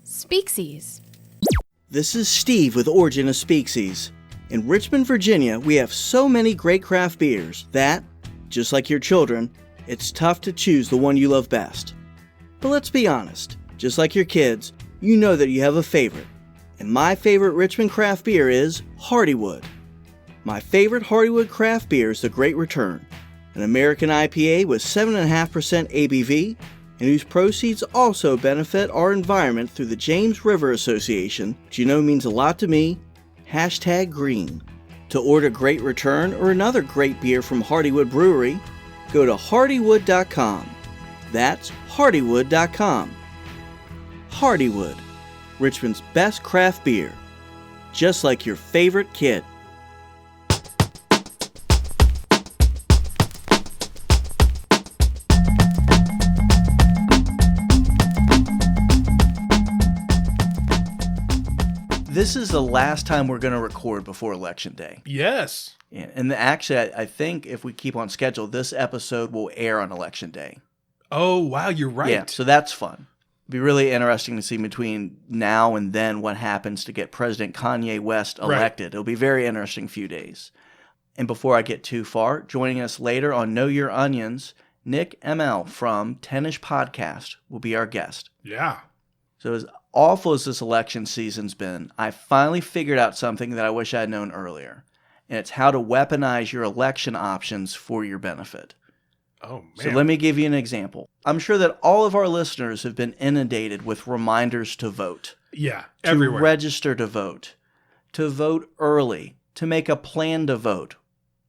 Species. This is Steve with Origin of Species. In Richmond, Virginia, we have so many great craft beers that, just like your children, it's tough to choose the one you love best. But let's be honest, just like your kids, you know that you have a favorite. And my favorite Richmond craft beer is Hardywood. My favorite Hardywood craft beer is the Great Return, an American IPA with 7.5% ABV, and whose proceeds also benefit our environment through the James River Association, which you know means a lot to me, #green. To order Great Return or another great beer from Hardywood Brewery, go to hardywood.com. That's hardywood.com. Hardywood, Richmond's best craft beer. Just like your favorite kid. This is the last time we're going to record before Election Day. Yes. Yeah, and actually, I think if we keep on schedule, this episode will air on Election Day. Oh, wow, you're right. Yeah, so that's fun. It'll be really interesting to see between now and then what happens to get President Kanye West elected. Right. It'll be a very interesting few days. And before I get too far, joining us later on Know Your Onions, Nick Emel from 10ish Podcast will be our guest. Yeah. So as awful as this election season's been, I finally figured out something that I wish I had known earlier. And it's how to weaponize your election options for your benefit. Oh, man. So let me give you an example. I'm sure that all of our listeners have been inundated with reminders to vote. Yeah, to everywhere. Register to vote early, to make a plan to vote.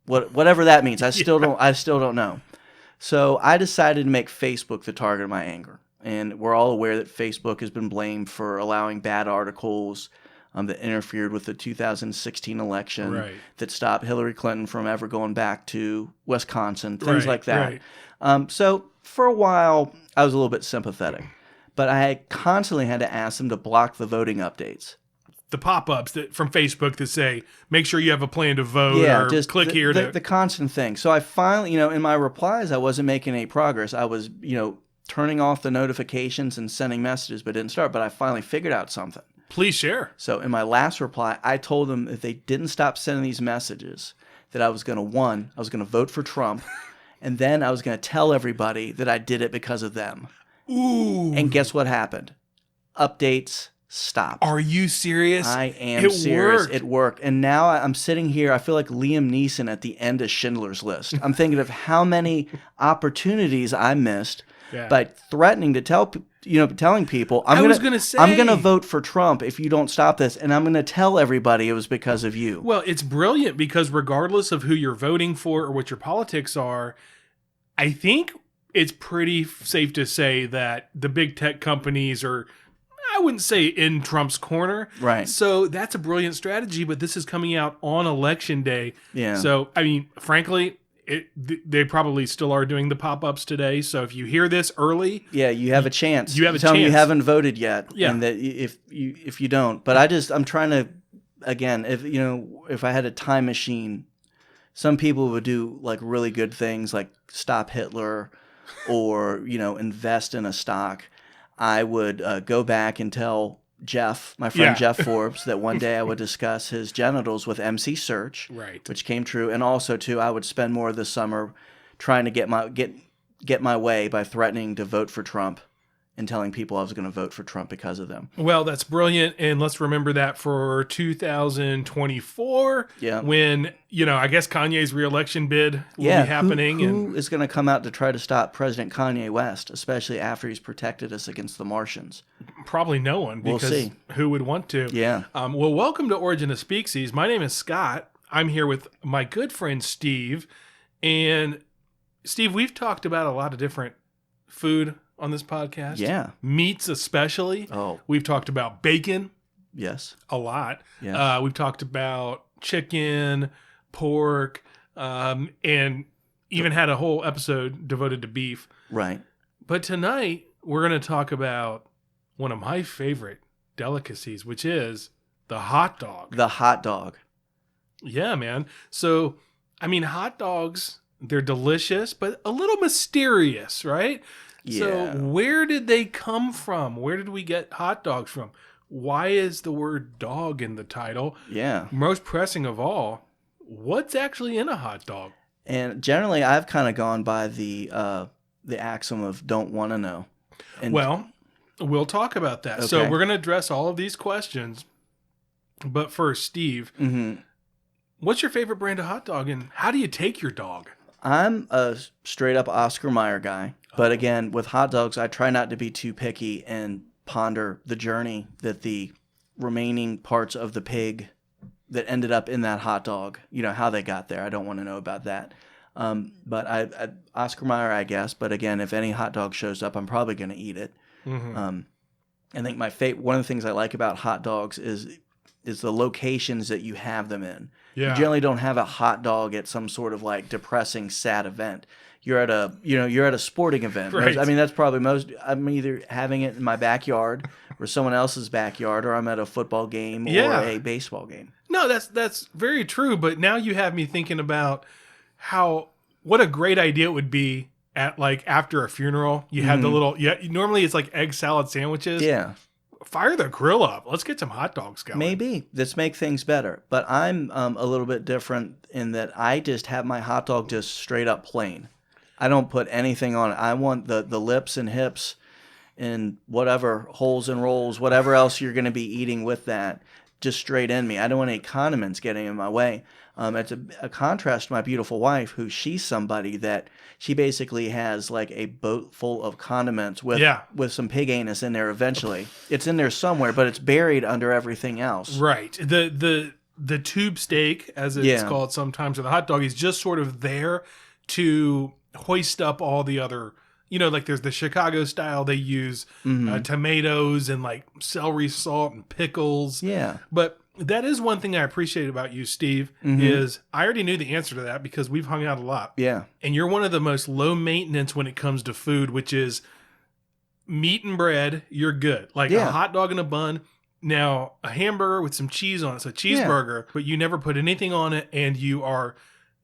Whatever that means. I still don't know. So I decided to make Facebook the target of my anger. And we're all aware that Facebook has been blamed for allowing bad articles that interfered with the 2016 election, right, that stopped Hillary Clinton from ever going back to Wisconsin, things like that. Right. So for a while, I was a little bit sympathetic. But I constantly had to ask them to block the voting updates. The pop-ups from Facebook that say, make sure you have a plan to vote, or just click here to... The constant thing. So I finally, in my replies, I wasn't making any progress. I was, turning off the notifications and sending messages, but didn't start. But I finally figured out something. Please share. So in my last reply, I told them if they didn't stop sending these messages, that I was going to vote for Trump, and then I was going to tell everybody that I did it because of them. Ooh. And guess what happened? Updates stopped. Are you serious? I am serious. It worked. And now I'm sitting here, I feel like Liam Neeson at the end of Schindler's List. I'm thinking of how many opportunities I missed by threatening to telling people, I'm going to vote for Trump if you don't stop this, and I'm going to tell everybody it was because of you. Well, it's brilliant because regardless of who you're voting for or what your politics are, I think it's pretty safe to say that the big tech companies are, I wouldn't say in Trump's corner. Right. So that's a brilliant strategy, but this is coming out on Election Day. Yeah. So, I mean, frankly, they probably still are doing the pop-ups today. So if you hear this early, you have a chance. You have a Tell chance. them you haven't voted yet. Yeah. And that if you don't. But I'm trying to, again, if I had a time machine, some people would do like really good things like stop Hitler or, invest in a stock. I would go back and tell Jeff, my friend Jeff Forbes, that one day I would discuss his genitals with MC Search, right, which came true. And also, too, I would spend more of the summer trying to get my way by threatening to vote for Trump and telling people I was going to vote for Trump because of them. Well, that's brilliant. And let's remember that for 2024, when, I guess Kanye's reelection bid will be happening. Who is going to come out to try to stop President Kanye West, especially after he's protected us against the Martians? Probably no one, because we'll see. Who would want to? Yeah. Well, welcome to Origin of Species. My name is Scott. I'm here with my good friend Steve. And Steve, we've talked about a lot of different food on this podcast. Yeah. Meats especially. Oh. We've talked about bacon. Yes. A lot. Yes. We've talked about chicken, pork, and even had a whole episode devoted to beef. Right. But tonight, we're going to talk about one of my favorite delicacies, which is the hot dog. The hot dog. Yeah, man. So, I mean, hot dogs, they're delicious, but a little mysterious, right? So where did they come from? Where did we get hot dogs from? Why is the word dog in the title? Yeah. Most pressing of all, what's actually in a hot dog? And generally, I've kind of gone by the axiom of don't want to know. And well, we'll talk about that. Okay. So we're going to address all of these questions. But first, Steve, what's your favorite brand of hot dog, and how do you take your dog? I'm a straight up Oscar Mayer guy. But again, with hot dogs, I try not to be too picky and ponder the journey that the remaining parts of the pig that ended up in that hot dog, how they got there. I don't want to know about that. But I Oscar Mayer, I guess. But again, if any hot dog shows up, I'm probably going to eat it. I think one of the things I like about hot dogs is the locations that you have them in. Yeah. You generally don't have a hot dog at some sort of like depressing, sad event. You're at a sporting event. Right. I mean, that's probably I'm either having it in my backyard or someone else's backyard, or I'm at a football game or a baseball game. No, that's very true. But now you have me thinking about what a great idea it would be at like after a funeral. You have the little normally it's like egg salad sandwiches. Yeah. Fire the grill up. Let's get some hot dogs going. Maybe. Let's make things better. But I'm a little bit different in that I just have my hot dog just straight up plain. I don't put anything on it. I want the lips and hips and whatever, holes and rolls, whatever else you're going to be eating with that, just straight in me. I don't want any condiments getting in my way. It's a contrast to my beautiful wife, who she's somebody that she basically has like a boat full of condiments with some pig anus in there eventually. It's in there somewhere, but it's buried under everything else. Right. The tube steak, as it's called sometimes, or the hot dog, is just sort of there to hoist up all the other, like there's the Chicago style, they use tomatoes and like celery salt and pickles. Yeah. But that is one thing I appreciate about you, Steve, is I already knew the answer to that because we've hung out a lot. Yeah. And you're one of the most low maintenance when it comes to food, which is meat and bread, you're good. Like a hot dog and a bun. Now, a hamburger with some cheese on it, so a cheeseburger, but you never put anything on it, and you are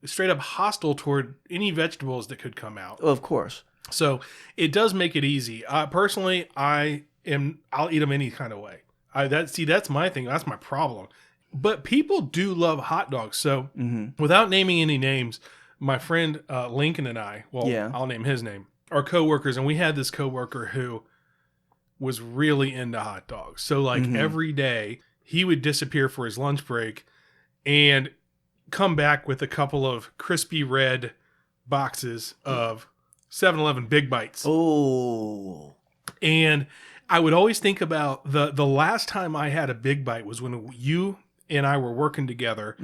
straight up hostile toward any vegetables that could come out. Of course. So it does make it easy. Personally, I'll eat them any kind of way. That's my thing. That's my problem. But people do love hot dogs. So without naming any names, my friend Lincoln and I, I'll name his name, are coworkers, and we had this coworker who was really into hot dogs. So like every day he would disappear for his lunch break and come back with a couple of crispy red boxes of 7-Eleven Big Bites. Oh. And I would always think about the last time I had a Big Bite was when you and I were working together,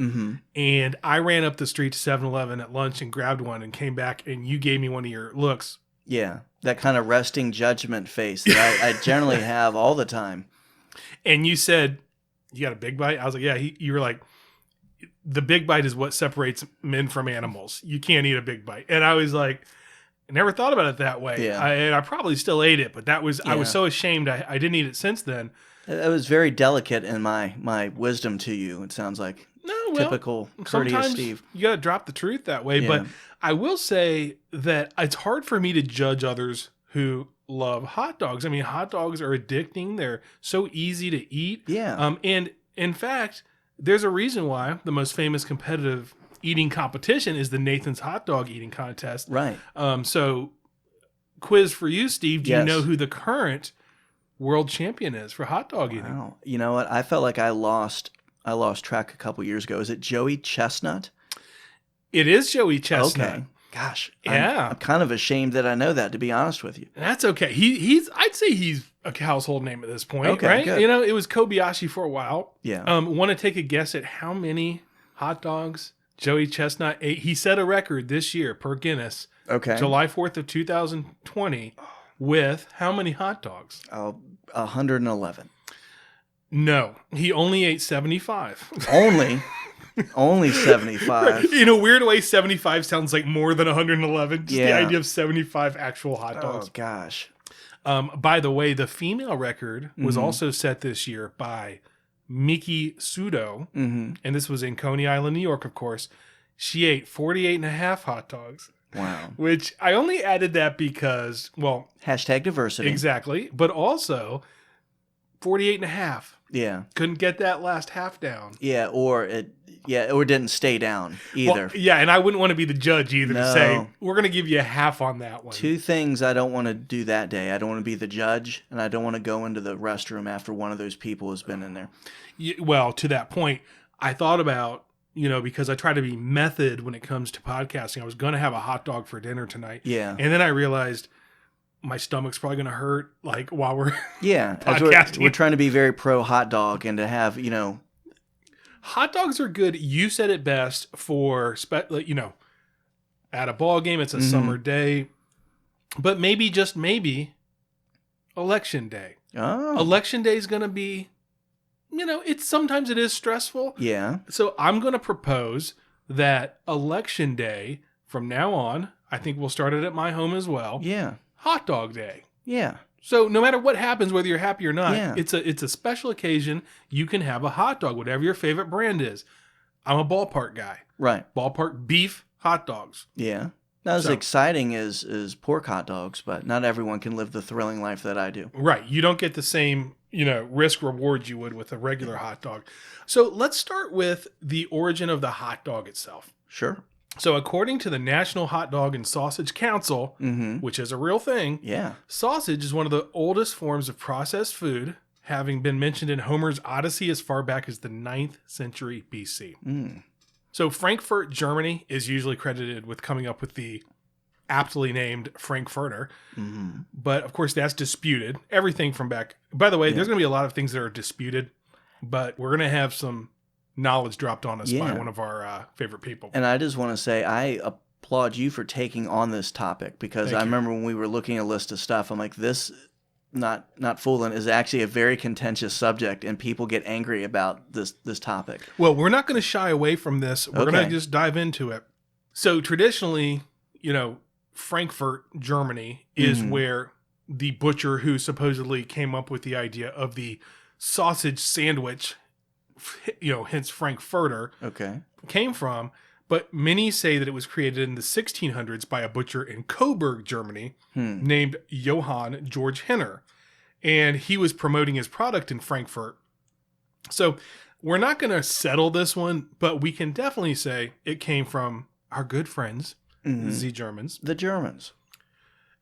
and I ran up the street to 7-Eleven at lunch and grabbed one and came back, and you gave me one of your looks. Yeah, that kind of resting judgment face that I generally have all the time. And you said, you got a Big Bite? I was like, yeah. You were like, the Big Bite is what separates men from animals. You can't eat a Big Bite. And I was like, I never thought about it that way. Yeah. And I probably still ate it, but I was so ashamed I didn't eat it since then. It was very delicate in my wisdom to you, it sounds like. Typical courteous Steve. You got to drop the truth that way. Yeah. But I will say that it's hard for me to judge others who love hot dogs. I mean, hot dogs are addicting. They're so easy to eat. Yeah. And in fact, there's a reason why the most famous competitive eating competition is the Nathan's Hot Dog Eating Contest. Right. So, quiz for you, Steve. Do you know who the current world champion is for hot dog eating? Wow. You know what? I felt like I lost track a couple years ago. Is it Joey Chestnut? It is Joey Chestnut. Okay. Gosh. Yeah. I'm kind of ashamed that I know that, to be honest with you. That's okay. I'd say he's a household name at this point, okay, right? Good. It was Kobayashi for a while. Yeah. Want to take a guess at how many hot dogs Joey Chestnut ate? He set a record this year per Guinness. Okay. July 4th of 2020 with how many hot dogs? 111. No, he only ate 75. Only 75. In a weird way, 75 sounds like more than 111. Just the idea of 75 actual hot dogs. Oh, gosh. By the way, the female record was also set this year by Miki Sudo, and this was in Coney Island, New York, of course. She ate 48 and a half hot dogs. Wow. Which I only added that because, well, Hashtag diversity. exactly, but also 48 and a half. Yeah. Couldn't get that last half down. Yeah, or it didn't stay down either. Well, yeah, and I wouldn't want to be the judge either to say, No. we're going to give you a half on that one. Two things I don't want to do that day. I don't want to be the judge, and I don't want to go into the restroom after one of those people has been in there. Well, to that point, I thought about, because I try to be method when it comes to podcasting, I was going to have a hot dog for dinner tonight. Yeah. And then I realized my stomach's probably going to hurt, like, while we're podcasting. We're trying to be very pro hot dog and to have, Hot dogs are good. You said it best for, at a ball game, it's a summer day. But maybe, just maybe, election day. Oh. Election day is going to be, sometimes it is stressful. Yeah. So I'm going to propose that election day, from now on, I think we'll start it at my home as well. Yeah. Hot dog day. Yeah. So no matter what happens, whether you're happy or not, Yeah. it's a special occasion. You can have a hot dog, whatever your favorite brand is. I'm a ballpark guy. Right. Ballpark beef hot dogs. Yeah. Not as exciting as pork hot dogs, but not everyone can live the thrilling life that I do. Right. You don't get the same, risk reward you would with a regular hot dog. So let's start with the origin of the hot dog itself. Sure. So according to the National Hot Dog and Sausage Council, which is a real thing, sausage is one of the oldest forms of processed food, having been mentioned in Homer's Odyssey as far back as the 9th century BC. So Frankfurt, Germany is usually credited with coming up with the aptly named Frankfurter. But of course that's disputed. Everything from back... By the way, there's going to be a lot of things that are disputed, but we're going to have some knowledge dropped on us by one of our favorite people. And I just want to say I applaud you for taking on this topic, because I remember when we were looking at a list of stuff, I'm like, this, not fooling, is actually a very contentious subject, and people get angry about this topic. Well, we're not going to shy away from this. We're going to just dive into it. So traditionally, Frankfurt, Germany is where the butcher who supposedly came up with the idea of the sausage sandwich, hence Frankfurter, came from. But many say that it was created in the 1600s by a butcher in Coburg, Germany, named Johann Georg Henner. And he was promoting his product in Frankfurt. So we're not going to settle this one, but we can definitely say it came from our good friends, the Germans. The Germans.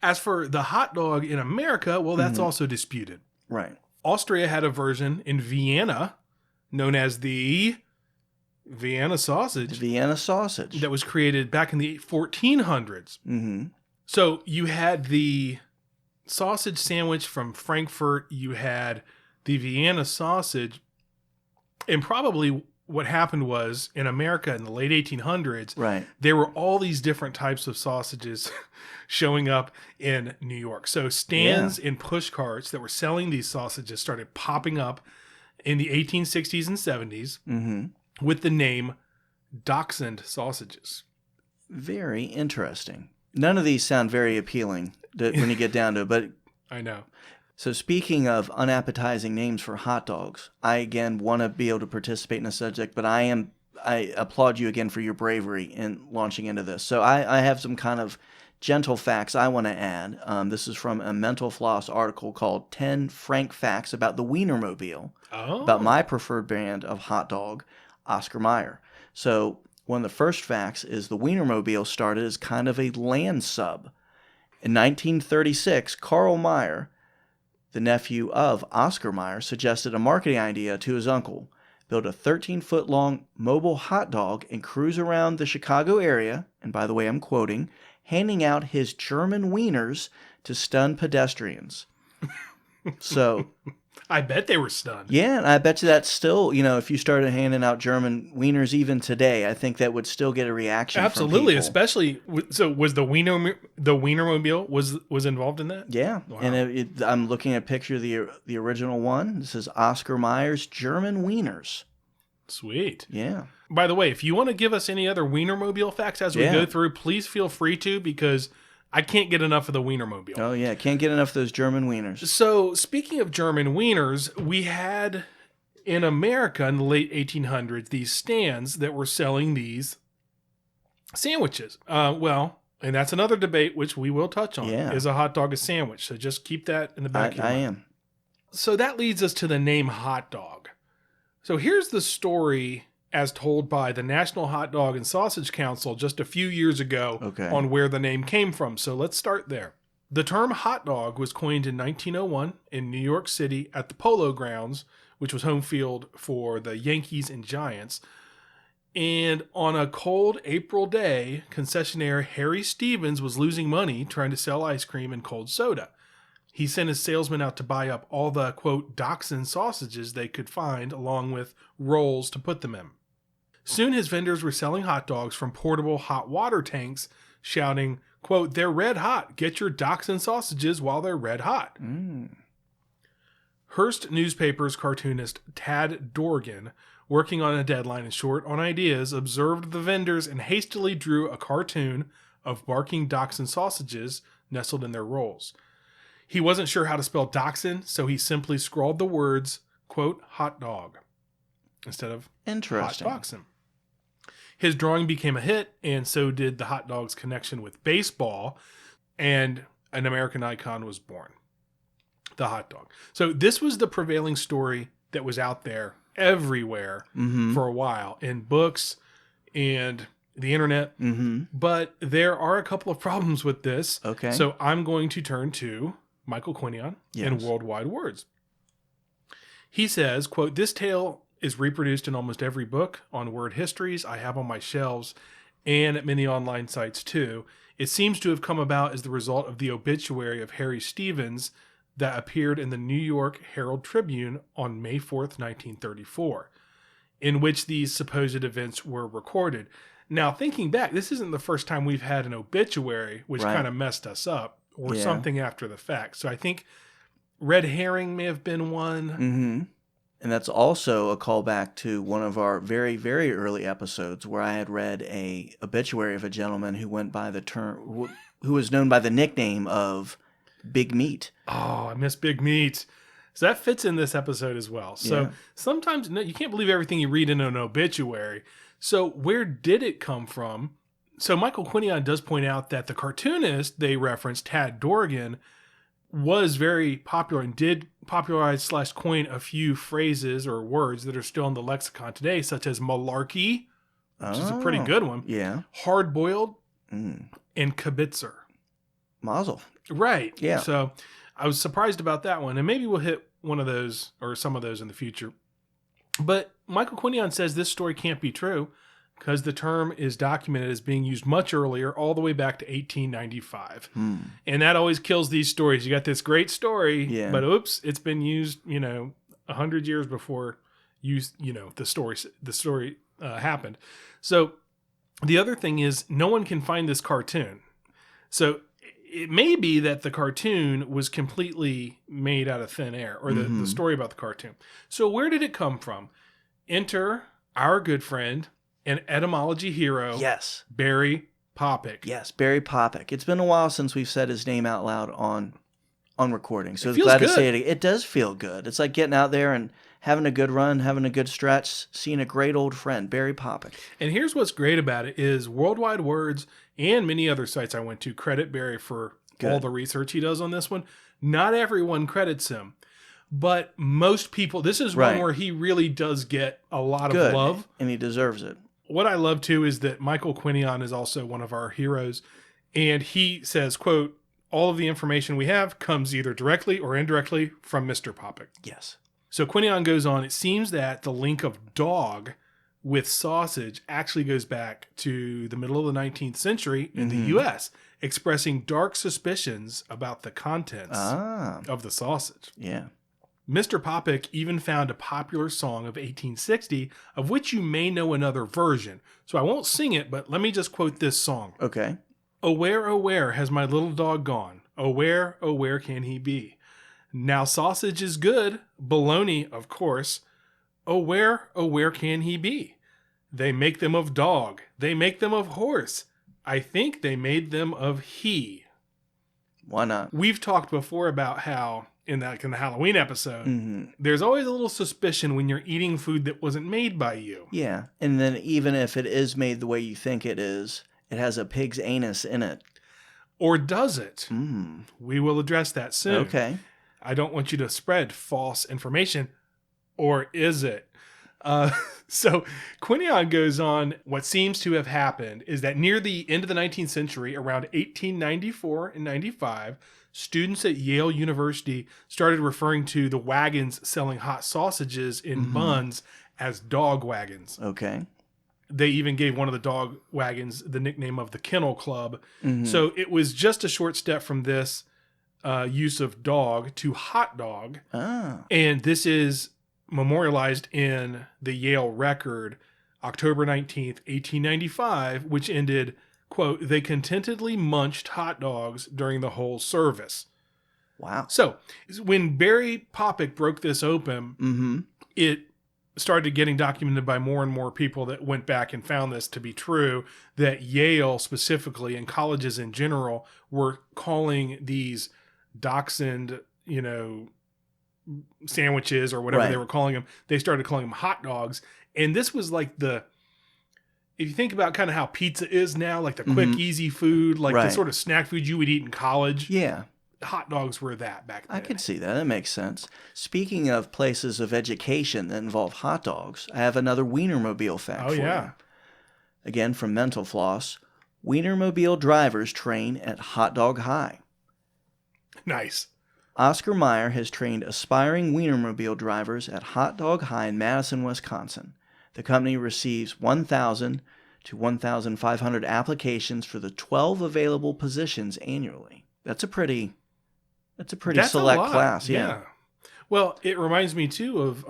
As for the hot dog in America, well, that's also disputed. Right. Austria had a version in Vienna known as the Vienna sausage. The Vienna sausage. That was created back in the 1400s. So you had the sausage sandwich from Frankfurt, you had the Vienna sausage, and probably what happened was in America in the late 1800s, there were all these different types of sausages showing up in New York. So stands and push carts that were selling these sausages started popping up in the 1860s and 70s with the name Dachshund sausages. Very interesting. None of these sound very appealing when you get down to it, but I know. So speaking of unappetizing names for hot dogs, I again want to be able to participate in the subject, but I applaud you again for your bravery in launching into this. So I have some kind of gentle facts I want to add. This is from a Mental Floss article called 10 Frank Facts About the Wienermobile, about my preferred brand of hot dog, Oscar Mayer. So one of the first facts is the Wienermobile started as kind of a land sub. In 1936, Carl Mayer, the nephew of Oscar Mayer, suggested a marketing idea to his uncle: build a 13-foot-long mobile hot dog and cruise around the Chicago area, and by the way, I'm quoting, handing out his German wieners to stunned pedestrians. So I bet they were stunned. Yeah, and I bet you that's still, if you started handing out German wieners even today, I think that would still get a reaction. Absolutely, from people. Especially so. Was the Wienermobile was involved in that? Yeah, wow. And I'm looking at a picture of the original one. This is Oscar Mayer's German wieners. Sweet. Yeah. By the way, if you want to give us any other Wienermobile facts as we go through, please feel free to, because I can't get enough of the Wienermobile. Oh, yeah. Can't get enough of those German wieners. So, speaking of German wieners, we had in America in the late 1800s these stands that were selling these sandwiches. And that's another debate, which we will touch on. Yeah. Is a hot dog a sandwich? So just keep that in the back of your mind. I am. So that leads us to the name hot dog. So here's the story as told by the National Hot Dog and Sausage Council just a few years ago on where the name came from. So let's start there. The term hot dog was coined in 1901 in New York City at the Polo Grounds, which was home field for the Yankees and Giants. And on a cold April day, concessionaire Harry Stevens was losing money trying to sell ice cream and cold soda. He sent his salesman out to buy up all the, quote, dachshund sausages they could find, along with rolls to put them in. Soon his vendors were selling hot dogs from portable hot water tanks, shouting, quote, "They're red hot. Get your dachshund sausages while they're red hot." Hearst newspaper's cartoonist Tad Dorgan, working on a deadline and short on ideas, observed the vendors and hastily drew a cartoon of barking dachshund sausages nestled in their rolls. He wasn't sure how to spell dachshund, so he simply scrawled the words, quote, "hot dog," instead of hot dachshund. His drawing became a hit, and so did the hot dog's connection with baseball, and an American icon was born, the hot dog. So this was the prevailing story that was out there everywhere for a while, in books and the internet. But there are a couple of problems with this. Okay. So I'm going to turn to Michael Quinion in Worldwide Words. He says, quote, "This tale is reproduced in almost every book on word histories I have on my shelves and at many online sites too. It seems to have come about as the result of the obituary of Harry Stevens that appeared in the New York Herald Tribune on May 4th, 1934, in which these supposed events were recorded." Now, thinking back, this isn't the first time we've had an obituary, which kind of messed us up, or something after the fact. So I think red herring may have been one. And that's also a callback to one of our very, very early episodes where I had read a obituary of a gentleman who went by the term, who was known by the nickname of Big Meat. Oh, I miss Big Meat. So that fits in this episode as well. So sometimes you can't believe everything you read in an obituary. So where did it come from? So Michael Quinion does point out that the cartoonist they referenced, Tad Dorgan, was very popular and did popularize / coin a few phrases or words that are still in the lexicon today, such as malarkey, which is a pretty good one. Yeah. Hard-boiled and kibitzer. Mazel. Right. Yeah. So I was surprised about that one, and maybe we'll hit one of those or some of those in the future. But Michael Quinion says this story can't be true because the term is documented as being used much earlier, all the way back to 1895. And that always kills these stories. You got this great story, but oops, it's been used, 100 years before the story happened. So the other thing is no one can find this cartoon. So it may be that the cartoon was completely made out of thin air, or the story about the cartoon. So where did it come from? Enter our good friend and etymology hero, Barry Popik. Yes, Barry Popik. It's been a while since we've said his name out loud on recording, so I was glad to say it. It does feel good. It's like getting out there and having a good run, having a good stretch, seeing a great old friend, Barry Popik. And here's what's great about it is Worldwide Words and many other sites I went to credit Barry for all the research he does on this one. Not everyone credits him, but most people, this is one where he really does get a lot of love. And he deserves it. What I love, too, is that Michael Quinion is also one of our heroes. And he says, quote, "All of the information we have comes either directly or indirectly from Mr. Popik." Yes. So Quinion goes on, "It seems that the link of dog with sausage actually goes back to the middle of the 19th century in the U.S., expressing dark suspicions about the contents of the sausage." Yeah. Mr. Popik even found a popular song of 1860, of which you may know another version. So I won't sing it, but let me just quote this song. Okay. "Oh where has my little dog gone? Oh where can he be? Now sausage is good, bologna, of course. Oh where can he be? They make them of dog, they make them of horse. I think they made them of he." Why not? We've talked before about how in the Halloween episode, there's always a little suspicion when you're eating food that wasn't made by you. Yeah. And then even if it is made the way you think it is, It has a pig's anus in it. Or does it? Mm. We will address that soon. Okay. I don't want you to spread false information. Or is it? So Quinion goes on, what seems to have happened is that near the end of the 19th century, around 1894 and 95, students at Yale University started referring to the wagons selling hot sausages in buns as dog wagons. Okay. They even gave one of the dog wagons the nickname of the Kennel Club. So it was just a short step from this use of dog to hot dog. Ah. And this is memorialized in the Yale record, October 19th, 1895, which ended, quote, "They contentedly munched hot dogs during the whole service." Wow. So when Barry Popik broke this open, it started getting documented by more and more people that went back and found this to be true, that Yale specifically and colleges in general were calling these dachshund, sandwiches or whatever they were calling them. They started calling them hot dogs. And this was like if you think about kind of how pizza is now, like the quick, easy food, like the sort of snack food you would eat in college. Yeah. Hot dogs were that back then. I could see that. That makes sense. Speaking of places of education that involve hot dogs, I have another Wienermobile fact for you. Again, from Mental Floss. Wienermobile drivers train at Hot Dog High. Nice. Oscar Mayer has trained aspiring Wienermobile drivers at Hot Dog High in Madison, Wisconsin. The company receives 1,000 to 1,500 applications for the 12 available positions annually. That's a pretty select class. Yeah. Well, it reminds me too of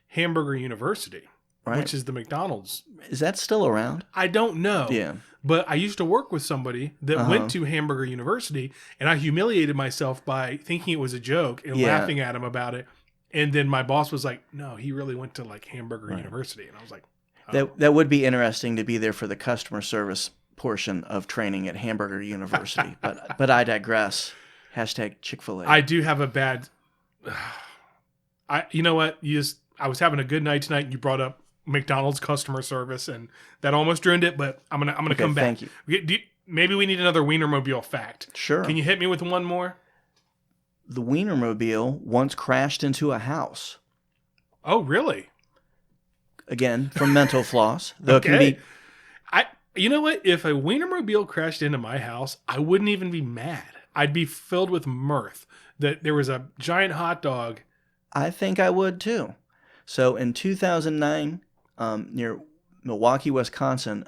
Hamburger University, right, which is the McDonald's. Is that still around? I don't know. Yeah. But I used to work with somebody that went to Hamburger University, and I humiliated myself by thinking it was a joke and laughing at him about it. And then my boss was like, "No, he really went to like Hamburger University." And I was like, oh. That would be interesting to be there for the customer service portion of training at Hamburger University. but I digress. Hashtag Chick-fil-A. I do have a bad. You know what? I was having a good night tonight, and you brought up McDonald's customer service, and that almost ruined it. But I'm gonna come back. Thank you. Maybe we need another Wienermobile fact. Sure. Can you hit me with one more? The Wienermobile once crashed into a house. Oh, really? Again, from Mental Floss. Though okay. It can be. You know what? If a Wienermobile crashed into my house, I wouldn't even be mad. I'd be filled with mirth that there was a giant hot dog. I think I would too. So in 2009, near Milwaukee, Wisconsin,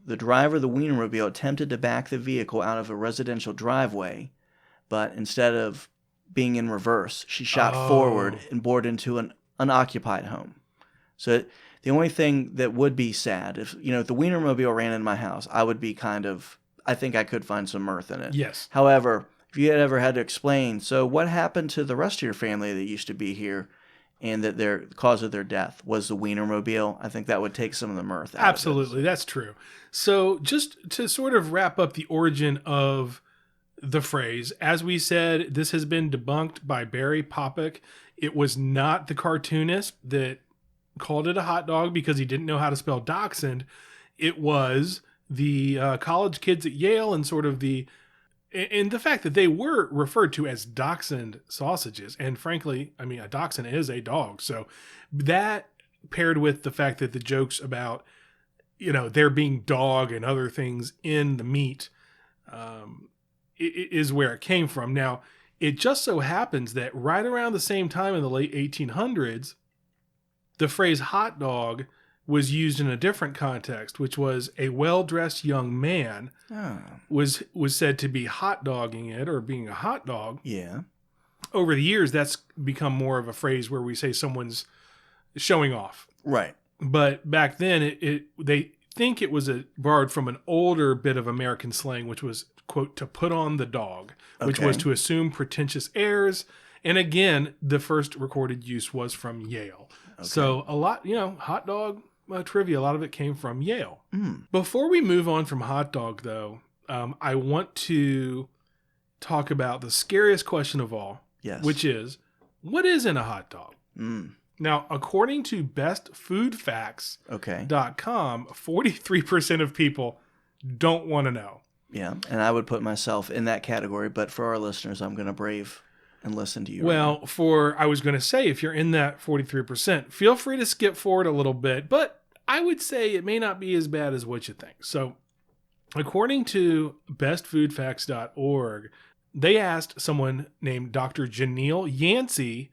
the driver of the Wienermobile attempted to back the vehicle out of a residential driveway, but instead of being in reverse, she shot forward and bored into an unoccupied home. So the only thing that would be sad, if the Wienermobile ran in my house, I would be I think I could find some mirth in it. Yes. However, if you had ever had to explain, so what happened to the rest of your family that used to be here, and that the cause of their death was the Wienermobile, I think that would take some of the mirth out Absolutely, of it. That's true. So just to sort of wrap up the origin of the phrase, as we said, this has been debunked by Barry Popik. It was not the cartoonist that called it a hot dog because he didn't know how to spell dachshund. It was the college kids at Yale and sort of the fact that they were referred to as dachshund sausages. And frankly, I mean, a dachshund is a dog. So that paired with the fact that the jokes about, there being dog and other things in the meat is where it came from. Now, it just so happens that right around the same time in the late 1800s, the phrase hot dog was used in a different context, which was a well-dressed young man was said to be hot dogging it or being a hot dog. Yeah. Over the years, that's become more of a phrase where we say someone's showing off. Right. But back then, they think it was borrowed from an older bit of American slang, which was, quote, to put on the dog, which was to assume pretentious airs. And again, the first recorded use was from Yale. Okay. So a lot, hot dog trivia, a lot of it came from Yale. Before we move on from hot dog, though, I want to talk about the scariest question of all, which is, what is in a hot dog? Now, according to bestfoodfacts.com, 43% of people don't want to know. Yeah, and I would put myself in that category, but for our listeners, I'm going to brave and listen to you. Well, I was going to say, if you're in that 43%, feel free to skip forward a little bit, but I would say it may not be as bad as what you think. So, according to bestfoodfacts.org, they asked someone named Dr. Janelle Yancey,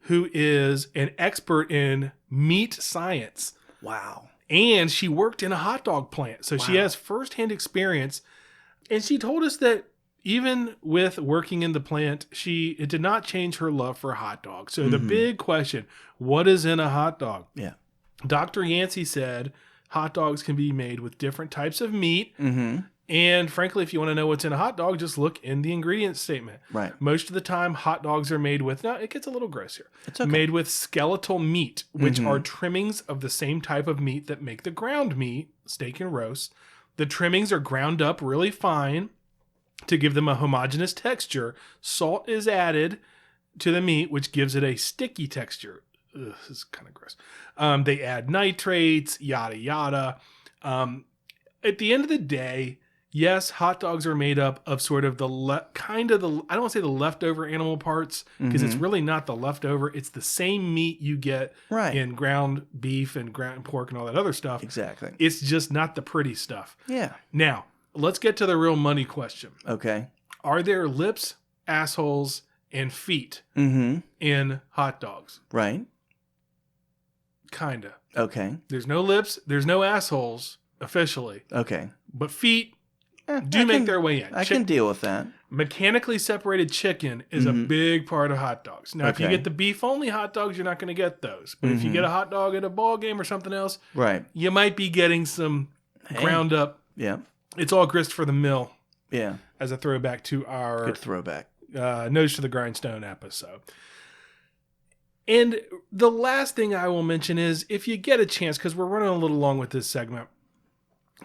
who is an expert in meat science. Wow. And she worked in a hot dog plant. So she has firsthand experience. And she told us that even with working in the plant, it did not change her love for hot dogs. So the big question, what is in a hot dog? Yeah. Dr. Yancey said hot dogs can be made with different types of meat. And frankly, if you want to know what's in a hot dog, just look in the ingredients statement. Right. Most of the time, hot dogs are made with, now it gets a little gross here. It's okay. Made with skeletal meat, which are trimmings of the same type of meat that make the ground meat, steak and roast. The trimmings are ground up really fine to give them a homogeneous texture. Salt is added to the meat, which gives it a sticky texture. Ugh, this is kind of gross. They add nitrates, yada, yada. At the end of the day, yes, hot dogs are made up of sort of I don't want to say the leftover animal parts, because it's really not the leftover. It's the same meat you get in ground beef and ground pork and all that other stuff. Exactly. It's just not the pretty stuff. Yeah. Now, let's get to the real money question. Okay. Are there lips, assholes, and feet in hot dogs? Right. Kinda. Okay. There's no lips, there's no assholes officially. Okay. But feet make their way in. I can deal with that. Mechanically separated chicken is a big part of hot dogs. Now, if you get the beef-only hot dogs, you're not going to get those. But if you get a hot dog at a ball game or something else, you might be getting some ground up. Yeah. It's all grist for the mill. Yeah. As a throwback to our good throwback Nose to the Grindstone episode. And the last thing I will mention is, if you get a chance, because we're running a little long with this segment,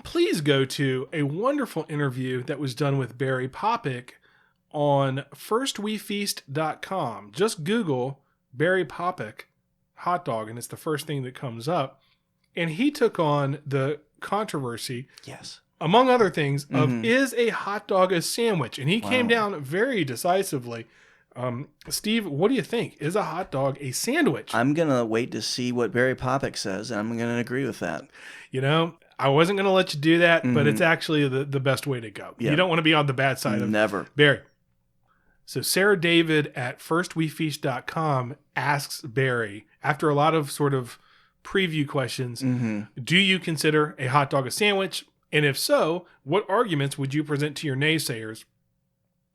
please go to a wonderful interview that was done with Barry Popik on firstwefeast.com. Just Google Barry Popik hot dog, and it's the first thing that comes up. And he took on the controversy, among other things, of is a hot dog a sandwich? And he came down very decisively. Steve, what do you think? Is a hot dog a sandwich? I'm going to wait to see what Barry Popik says, and I'm going to agree with that. You know, I wasn't going to let you do that, but it's actually the best way to go. Yep. You don't want to be on the bad side of Barry. So Sarah David at firstwefeast.com asks Barry, after a lot of sort of preview questions, do you consider a hot dog a sandwich? And if so, what arguments would you present to your naysayers?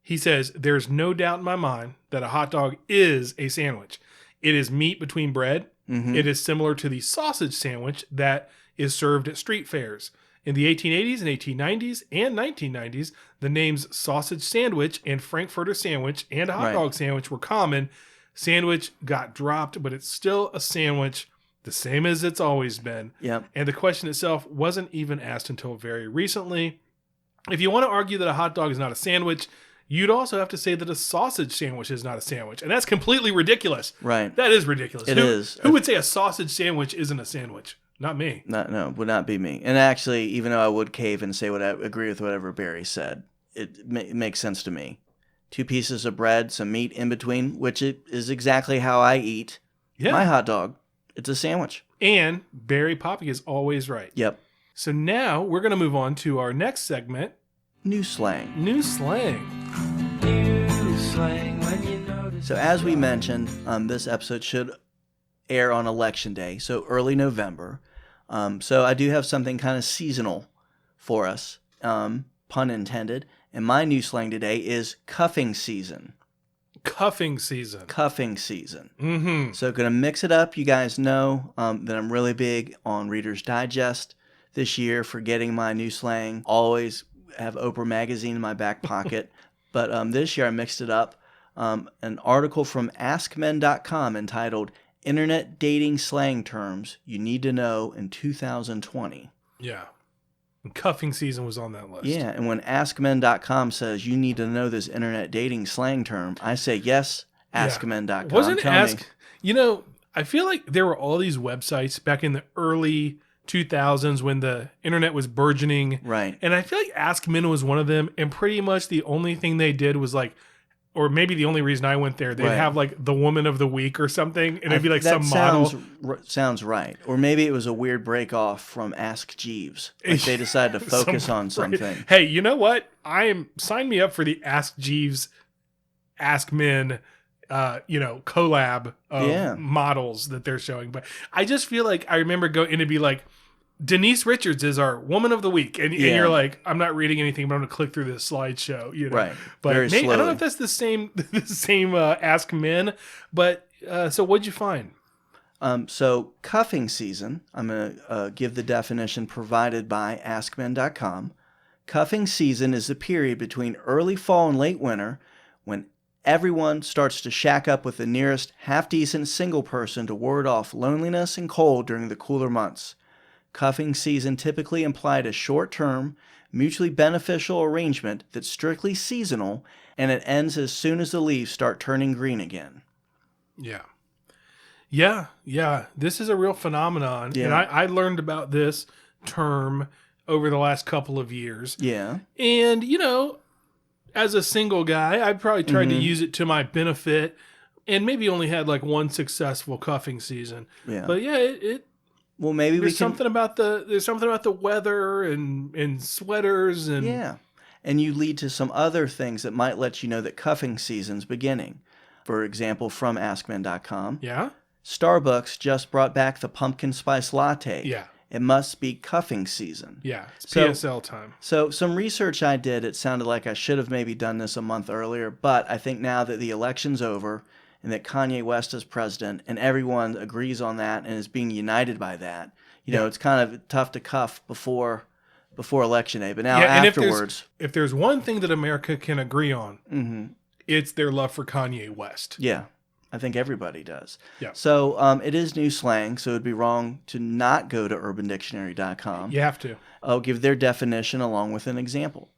He says, there's no doubt in my mind that a hot dog is a sandwich. It is meat between bread. It is similar to the sausage sandwich that is served at street fairs. In the 1880s and 1890s and 1990s, the names sausage sandwich and Frankfurter sandwich and hot dog sandwich were common. Sandwich got dropped, but it's still a sandwich, the same as it's always been. Yep. And the question itself wasn't even asked until very recently. If you want to argue that a hot dog is not a sandwich, you'd also have to say that a sausage sandwich is not a sandwich. And that's completely ridiculous. Right. That is ridiculous. It is. Who would say a sausage sandwich isn't a sandwich? Not me. No, would not be me. And actually, even though I would cave and say agree with whatever Barry said, it makes sense to me. 2 pieces of bread, some meat in between, which is exactly how I eat my hot dog. It's a sandwich. And Barry Popik is always right. Yep. So now we're going to move on to our next segment. New slang. New slang. New slang when you notice. So as we mentioned, this episode should air on Election Day, so early November. So I do have something kind of seasonal for us, pun intended. And my new slang today is cuffing season. Cuffing season. Cuffing season. So going to mix it up. You guys know that I'm really big on Reader's Digest this year for getting my new slang. Always have Oprah magazine in my back pocket. But this year I mixed it up. An article from AskMen.com entitled Internet Dating Slang Terms You Need to Know in 2020. Yeah. And cuffing season was on that list. Yeah, and when AskMen.com says you need to know this internet dating slang term, I say yes, AskMen.com. Wasn't Ask... You know, I feel like there were all these websites back in the early 2000s when the internet was burgeoning. Right. And I feel like Ask Men was one of them. And pretty much the only thing they did was like, or maybe the only reason I went there, they'd have like the woman of the week or something. And it'd be like some model. Sounds right. Or maybe it was a weird break off from Ask Jeeves. Like they decided to focus on something. Hey, you know what? Sign me up for the Ask Jeeves, Ask Men, collab of models that they're showing. But I just feel like I remember going and it'd be like, Denise Richards is our woman of the week. And you're like, I'm not reading anything, but I'm going to click through this slideshow. Right. But very maybe, I don't know slowly. if that's the same Ask Men. But so what'd you find? So cuffing season, I'm going to give the definition provided by askmen.com. Cuffing season is the period between early fall and late winter when everyone starts to shack up with the nearest half-decent single person to ward off loneliness and cold during the cooler months. Cuffing season typically implied a short-term, mutually beneficial arrangement that's strictly seasonal, and it ends as soon as the leaves start turning green again. Yeah. This is a real phenomenon. Yeah. And I learned about this term over the last couple of years. Yeah. And, as a single guy, I probably tried to use it to my benefit and maybe only had like one successful cuffing season. Yeah. But yeah, Well, maybe there's something about the weather and sweaters and yeah, and you lead to some other things that might let you know that cuffing season's beginning. For example, from AskMen.com, yeah, Starbucks just brought back the pumpkin spice latte. Yeah, it must be cuffing season. Yeah, it's PSL time. So some research I did, it sounded like I should have maybe done this a month earlier, but I think now that the election's over and that Kanye West is president and everyone agrees on that and is being united by that, it's kind of tough to cuff before Election Day. But now afterwards... If there's one thing that America can agree on, it's their love for Kanye West. Yeah, I think everybody does. Yeah. So it is new slang, so it would be wrong to not go to urbandictionary.com. You have to. I'll give their definition along with an example.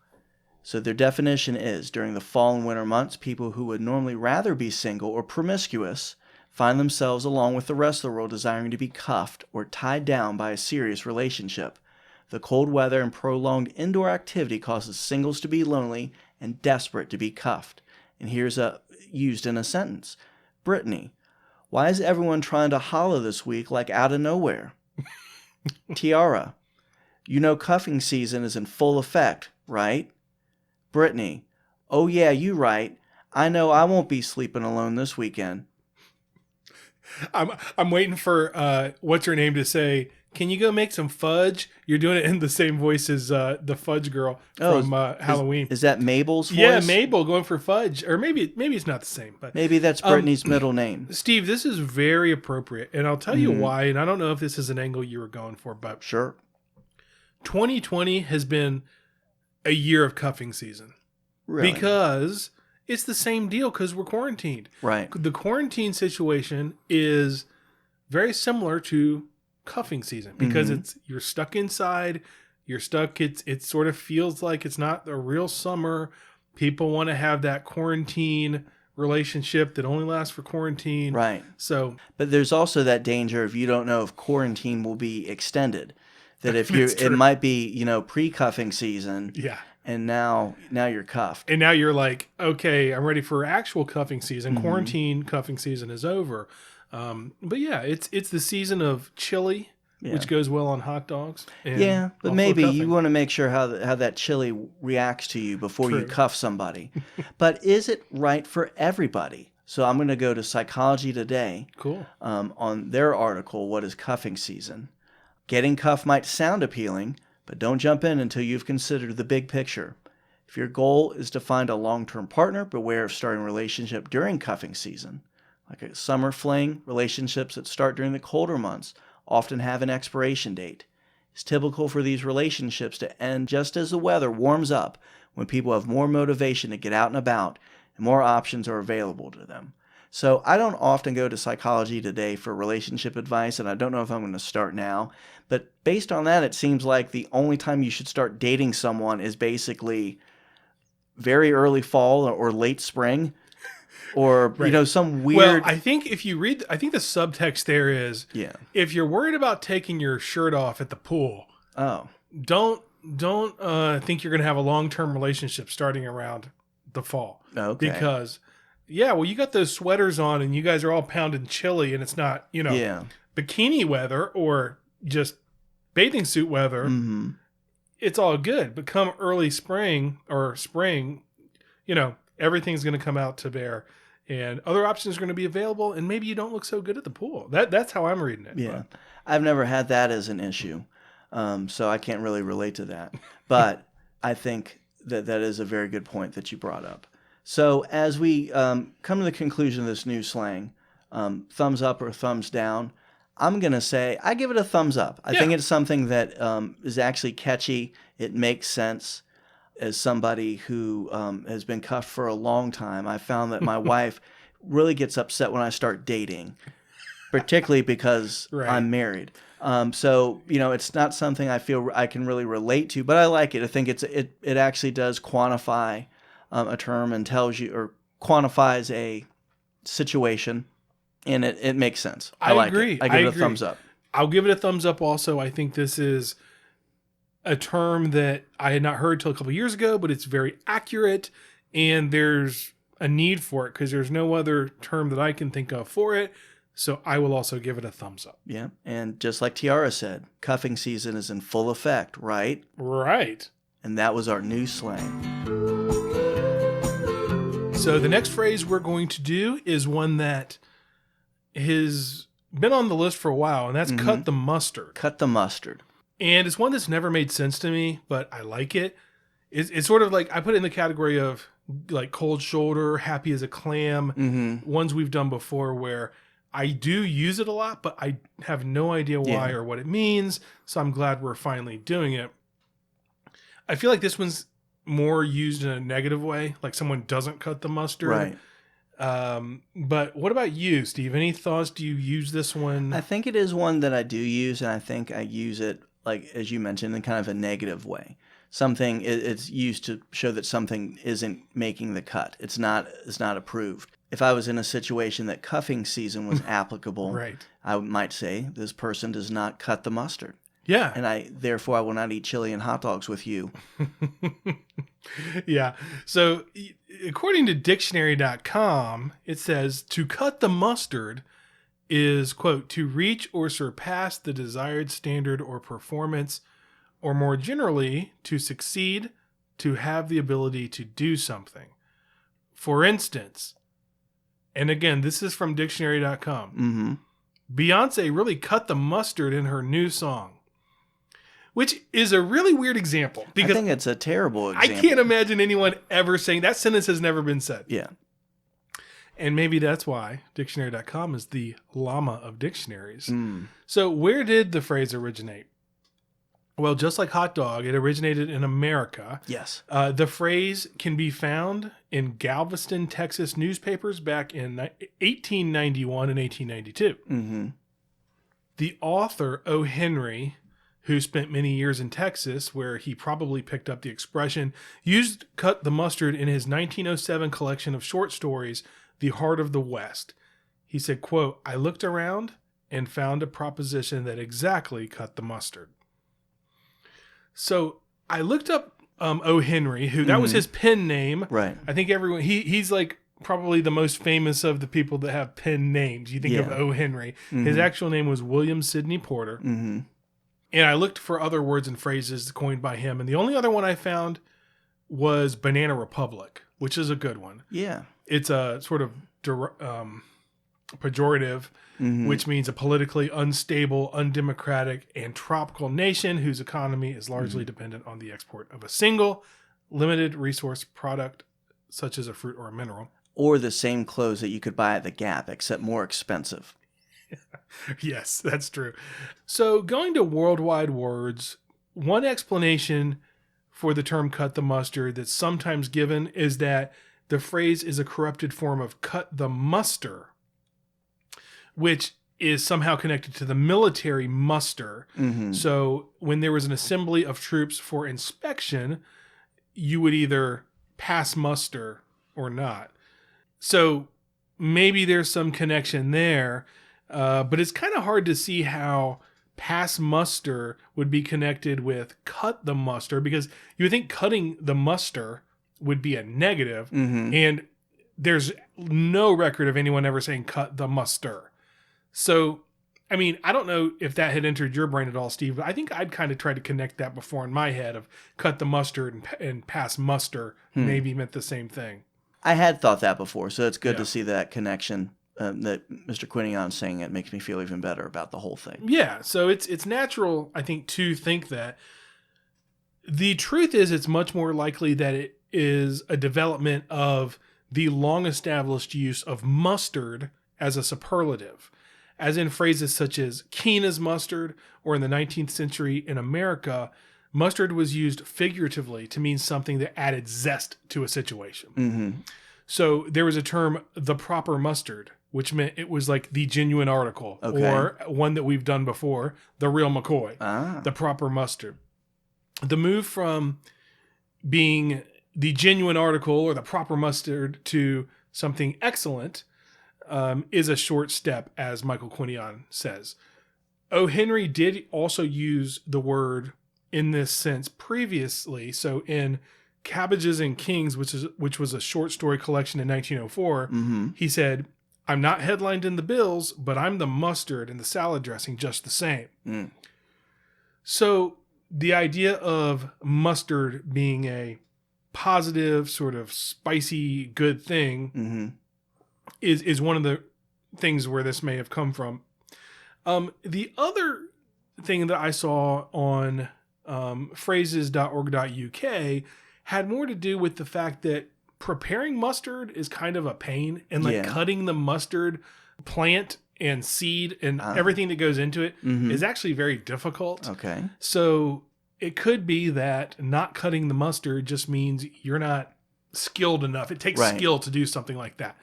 So their definition is, during the fall and winter months, people who would normally rather be single or promiscuous find themselves, along with the rest of the world, desiring to be cuffed or tied down by a serious relationship. The cold weather and prolonged indoor activity causes singles to be lonely and desperate to be cuffed. And here's used in a sentence. Brittany, why is everyone trying to holler this week like out of nowhere? Tiara, cuffing season is in full effect, right? Brittany, oh yeah, you right. I know I won't be sleeping alone this weekend. I'm waiting for what's her name to say, can you go make some fudge? You're doing it in the same voice as the fudge girl from Halloween. Is that Mabel's voice? Yeah, Mabel going for fudge. Or maybe it's not the same. But maybe that's Brittany's middle name. Steve, this is very appropriate. And I'll tell you why. And I don't know if this is an angle you were going for, but sure. 2020 has been a year of cuffing season. Really? Because it's the same deal because we're quarantined. Right. The quarantine situation is very similar to cuffing season because you're stuck inside, it sort of feels like it's not a real summer. People want to have that quarantine relationship that only lasts for quarantine. Right. So, but there's also that danger of you don't know if quarantine will be extended. That if it might be, pre-cuffing season. Yeah. And now you're cuffed. And now you're like, okay, I'm ready for actual cuffing season. Quarantine cuffing season is over. But yeah, it's the season of chili, which goes well on hot dogs. And but maybe you want to make sure how that chili reacts to you before you cuff somebody. But is it right for everybody? So I'm going to go to Psychology Today. Cool. On their article, What is Cuffing Season? Getting cuffed might sound appealing, but don't jump in until you've considered the big picture. If your goal is to find a long-term partner, beware of starting a relationship during cuffing season. Like a summer fling, relationships that start during the colder months often have an expiration date. It's typical for these relationships to end just as the weather warms up, when people have more motivation to get out and about and more options are available to them. So I don't often go to Psychology Today for relationship advice, and I don't know if I'm going to start now. But based on that, it seems like the only time you should start dating someone is basically very early fall or late spring. or, Right. some weird. Well, I think if you read, I think the subtext there is, Yeah. if you're worried about taking your shirt off at the pool, Oh, don't think you're going to have a long-term relationship starting around the fall. okay. Because, yeah, well, you got those sweaters on and you guys are all pounding chili and it's not, Yeah. bikini weather or just bathing suit weather. Mm-hmm. It's all good. But come early spring or spring, everything's going to come out to bear. And other options are going to be available, and maybe you don't look so good at the pool. That's how I'm reading it. Yeah. I've never had that as an issue, so I can't really relate to that. But I think that is a very good point that you brought up. So as we come to the conclusion of this new slang, thumbs up or thumbs down, I'm going to say I give it a thumbs up. I think it's something that is actually catchy. It makes sense. As somebody who has been cuffed for a long time, I found that my wife really gets upset when I start dating, particularly because I'm married. So, it's not something I feel I can really relate to, but I like it. I think it actually does quantify a term and tells you or quantifies a situation, and it makes sense. I like agree. it. I give it a thumbs up. I'll give it a thumbs up also. I think this is a term that I had not heard till a couple years ago, but it's very accurate, and there's a need for it because there's no other term that I can think of for it. So I will also give it a thumbs up. Yeah, and just like Tiara said, cuffing season is in full effect, right? Right. And that was our new slang. So the next phrase we're going to do is one that has been on the list for a while, and that's cut the mustard. Cut the mustard. And it's one that's never made sense to me, but I like it. It's sort of like, I put it in the category of like cold shoulder, happy as a clam, ones we've done before where I do use it a lot, but I have no idea why or what it means. So I'm glad we're finally doing it. I feel like this one's more used in a negative way, like someone doesn't cut the mustard. Right. But what about you, Steve? Any thoughts? Do you use this one? I think it is one that I do use, and I think I use it, like as you mentioned, in kind of a negative way. Something it's used to show that something isn't making the cut. It's not approved. If I was in a situation that cuffing season was applicable, right, I might say this person does not cut the mustard. Yeah. And therefore I will not eat chili and hot dogs with you. Yeah. So according to dictionary.com, it says to cut the mustard is, quote, to reach or surpass the desired standard or performance, or more generally, to succeed, to have the ability to do something. For instance, and again, this is from dictionary.com, Beyonce really cut the mustard in her new song. Which is a really weird example. Because I think it's a terrible example. I can't imagine anyone ever saying that sentence has never been said. Yeah. And maybe that's why dictionary.com is the llama of dictionaries. So where did the phrase originate? Well, just like hot dog, it originated in America. Yes. The phrase can be found in Galveston, Texas newspapers back in 1891 and 1892. The author, O. Henry, who spent many years in Texas, where he probably picked up the expression, used cut the mustard in his 1907 collection of short stories, The Heart of the West. He said, quote, I looked around and found a proposition that exactly cut the mustard. So I looked up O. Henry, who that was his pen name. Right. I think everyone, he's like probably the most famous of the people that have pen names. You think of O. Henry. His actual name was William Sidney Porter. And I looked for other words and phrases coined by him. And the only other one I found was Banana Republic, which is a good one. Yeah. It's a sort of pejorative, which means a politically unstable, undemocratic, and tropical nation whose economy is largely dependent on the export of a single, limited resource product, such as a fruit or a mineral. Or the same clothes that you could buy at the Gap, except more expensive. Yes, that's true. So going to worldwide words, one explanation for the term cut the mustard that's sometimes given is that the phrase is a corrupted form of cut the muster, which is somehow connected to the military muster. So when there was an assembly of troops for inspection, you would either pass muster or not. So maybe there's some connection there, but it's kind of hard to see how pass muster would be connected with cut the muster, because you would think cutting the muster would be a negative, and there's no record of anyone ever saying cut the muster. So, I mean, I don't know if that had entered your brain at all, Steve, but I think I'd kind of tried to connect that before in my head of cut the mustard and pass muster maybe meant the same thing. I had thought that before, so it's good to see that connection. That Mr. Quinion saying it makes me feel even better about the whole thing. Yeah, so it's natural, I think, to think that. The truth is, it's much more likely that it is a development of the long-established use of mustard as a superlative, as in phrases such as keen as mustard, or in the 19th century in America, mustard was used figuratively to mean something that added zest to a situation. So there was a term, the proper mustard, which meant it was like the genuine article, or one that we've done before, the real McCoy, the proper mustard. The move from being the genuine article or the proper mustard to something excellent is a short step, as Michael Quinion says. O. Henry did also use the word in this sense previously. So in Cabbages and Kings, which was a short story collection in 1904, he said, "I'm not headlined in the bills, but I'm the mustard and the salad dressing just the same." So the idea of mustard being a positive, sort of spicy, good thing is one of the things where this may have come from. The other thing that I saw on phrases.org.uk had more to do with the fact that preparing mustard is kind of a pain, and cutting the mustard plant and seed and everything that goes into it is actually very difficult. So it could be that not cutting the mustard just means you're not skilled enough. It takes skill to do something like that.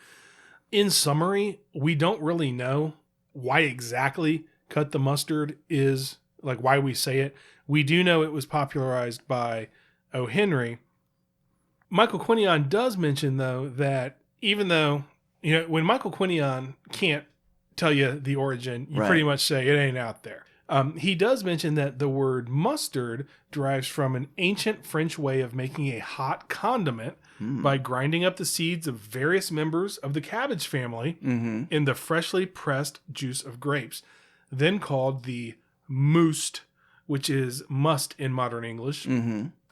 In summary, we don't really know why exactly cut the mustard is, like why we say it. We do know it was popularized by O. Henry. Michael Quinion does mention, though, that even though, when Michael Quinion can't tell you the origin, you pretty much say it ain't out there. He does mention that the word mustard derives from an ancient French way of making a hot condiment by grinding up the seeds of various members of the cabbage family in the freshly pressed juice of grapes, then called the mouste, which is must in modern English.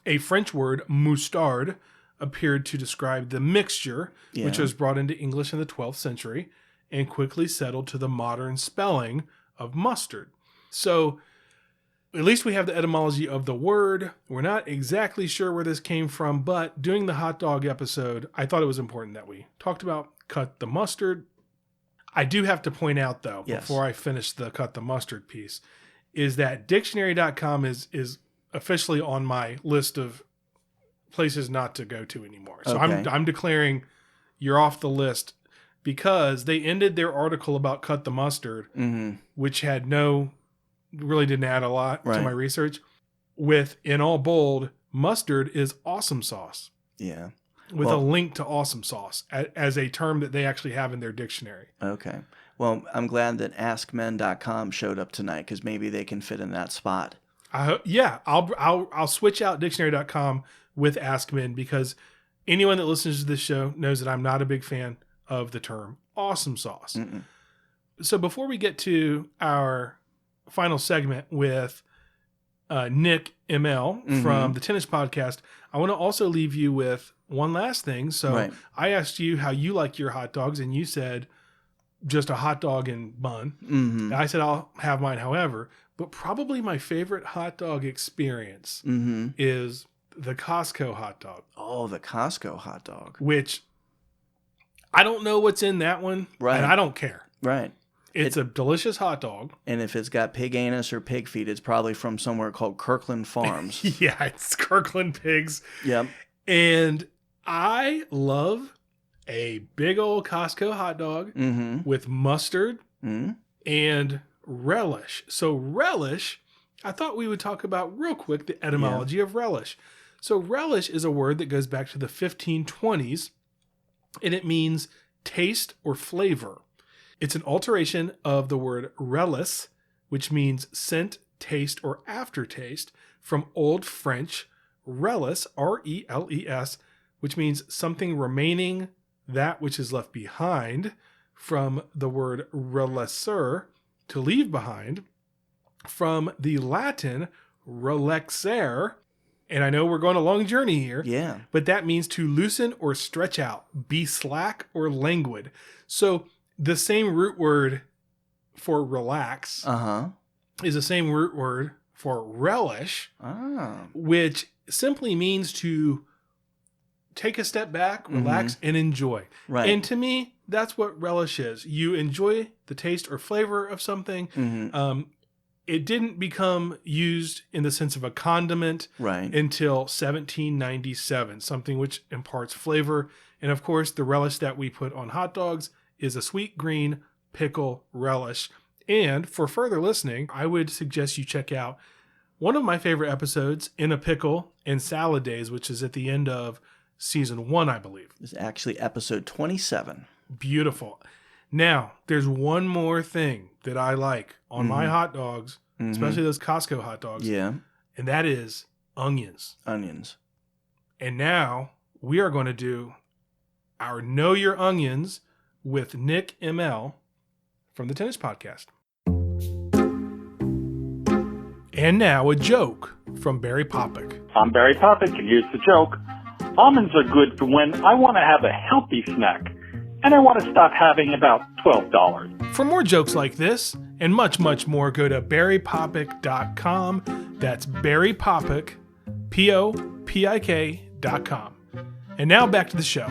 A French word, moustard, appeared to describe the mixture, which was brought into English in the 12th century and quickly settled to the modern spelling of mustard. So at least we have the etymology of the word. We're not exactly sure where this came from, but doing the hot dog episode, I thought it was important that we talked about cut the mustard. I do have to point out, though, before I finish the cut the mustard piece, is that dictionary.com is officially on my list of places not to go to anymore. So I'm declaring you're off the list, because they ended their article about cut the mustard, which had really didn't add a lot to my research, with, in all bold, mustard is awesome sauce. With a link to awesome sauce as a term that they actually have in their dictionary. Well, I'm glad that askmen.com showed up tonight, because maybe they can fit in that spot. I'll switch out dictionary.com with AskMen, because anyone that listens to this show knows that I'm not a big fan of the term awesome sauce. So before we get to our final segment with Nick Emel from the Tennis Podcast, I want to also leave you with one last thing. So I asked you how you like your hot dogs, and you said just a hot dog and bun. And I said I'll have mine however, but probably my favorite hot dog experience is the Costco hot dog. Oh, the Costco hot dog. Which I don't know what's in that one, and I don't care. It's a delicious hot dog. And if it's got pig anus or pig feet, it's probably from somewhere called Kirkland Farms. It's Kirkland Pigs. Yep. And I love a big old Costco hot dog with mustard and relish. So relish, I thought we would talk about real quick the etymology of relish. So relish is a word that goes back to the 1520s, and it means taste or flavor. It's an alteration of the word relish, which means scent, taste, or aftertaste, from Old French reles, R-E-L-E-S, which means something remaining, that which is left behind, from the word relesser, to leave behind, from the Latin relexere, and I know we're going a long journey here, Yeah. but that means to loosen or stretch out, be slack or languid. So the same root word for relax is the same root word for relish, which simply means to take a step back, relax, and enjoy. Right. And to me, that's what relish is. You enjoy the taste or flavor of something. It didn't become used in the sense of a condiment until 1797, something which imparts flavor. And of course, the relish that we put on hot dogs is a sweet green pickle relish. And for further listening, I would suggest you check out one of my favorite episodes, In a Pickle and Salad Days, which is at the end of season 1, I believe. It's actually episode 27. Beautiful. Now, there's one more thing that I like on my hot dogs, especially those Costco hot dogs. Yeah. And that is onions. Onions. And now we are going to do our Know Your Onions with Nick Emel from the Tennis Podcast. And now a joke from Barry Popik. I'm Barry Popik, and here's the joke. Almonds are good for when I want to have a healthy snack, and I want to stop having about $12. For more jokes like this and much, much more, go to barrypopik.com. That's Barry Popik, Popik.com. And now back to the show.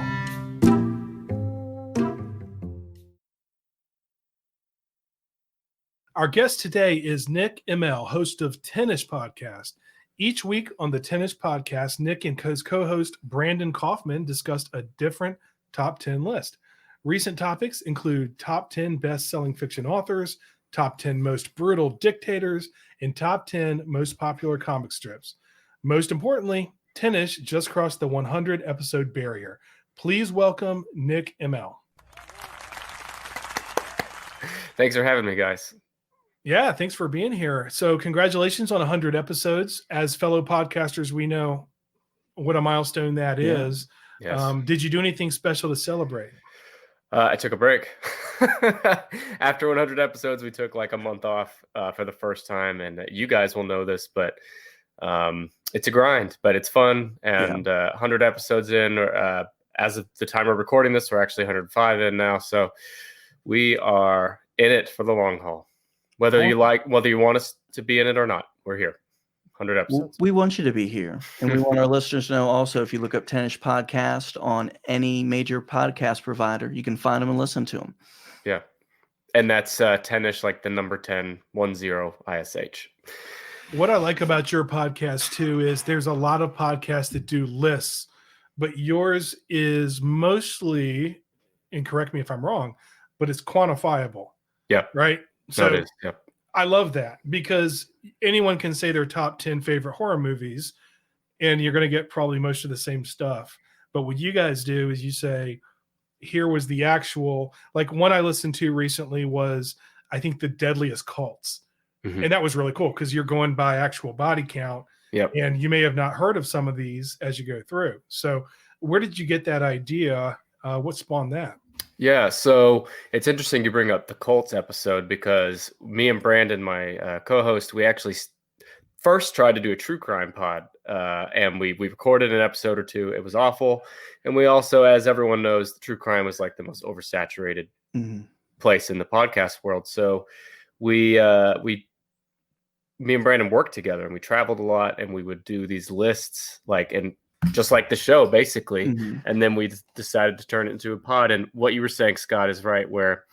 Our guest today is Nick Emel, host of Tennis Podcast. Each week on the Tennis Podcast, Nick and his co-host Brandon Kaufman discussed a different top 10 list. Recent topics include top 10 best-selling fiction authors, top 10 most brutal dictators, and top 10 most popular comic strips. Most importantly, tennis just crossed the 100-episode barrier. Please welcome Nick Emel. Thanks for having me, guys. Yeah, thanks for being here. So congratulations on 100 episodes. As fellow podcasters, we know what a milestone that is. Yes. Did you do anything special to celebrate? I took a break. After 100 episodes, we took like a month off for the first time. And you guys will know this, but it's a grind, but it's fun. And 100 episodes in, as of the time of recording this, we're actually 105 in now. So we are in it for the long haul. Whether you want us to be in it or not, we're here. 100 episodes. We want you to be here. And we want our listeners to know also, if you look up Tennis Podcast on any major podcast provider, you can find them and listen to them. Yeah. And that's Tennis, like the number 10, 10 ISH. What I like about your podcast too is there's a lot of podcasts that do lists, but yours is mostly, and correct me if I'm wrong, but it's quantifiable. Yeah. Right? So it is. Yeah. I love that because anyone can say their top 10 favorite horror movies and you're going to get probably most of the same stuff. But what you guys do is you say, here was the actual, like one I listened to recently was, I think, The Deadliest Cults. Mm-hmm. And that was really cool because you're going by actual body count. Yep. And you may have not heard of some of these as you go through. So where did you get that idea? What spawned that? Yeah, so it's interesting you bring up the Colts episode because me and Brandon, my co-host, we actually first tried to do a true crime pod, and we recorded an episode or two. It was awful, and we also, as everyone knows, the true crime was like the most oversaturated place in the podcast world. So me and Brandon worked together, and we traveled a lot, and we would do these lists, and just like the show, basically. Mm-hmm. And then we decided to turn it into a pod. And what you were saying, Scott, is right, where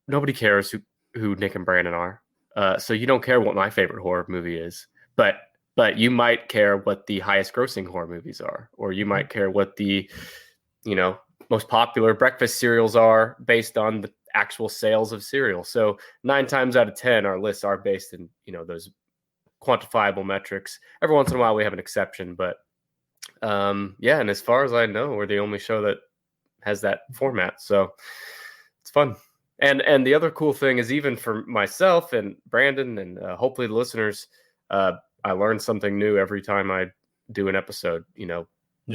nobody cares who Nick and Brandon are. So you don't care what my favorite horror movie is, but you might care what the highest grossing horror movies are, or you might care what the, most popular breakfast cereals are based on the actual sales of cereal. So 9 times out of 10, our lists are based in, those quantifiable metrics. Every once in a while we have an exception, but and as far as I know, we're the only show that has that format. So it's fun. And the other cool thing is, even for myself and Brandon and hopefully the listeners, I learn something new every time I do an episode,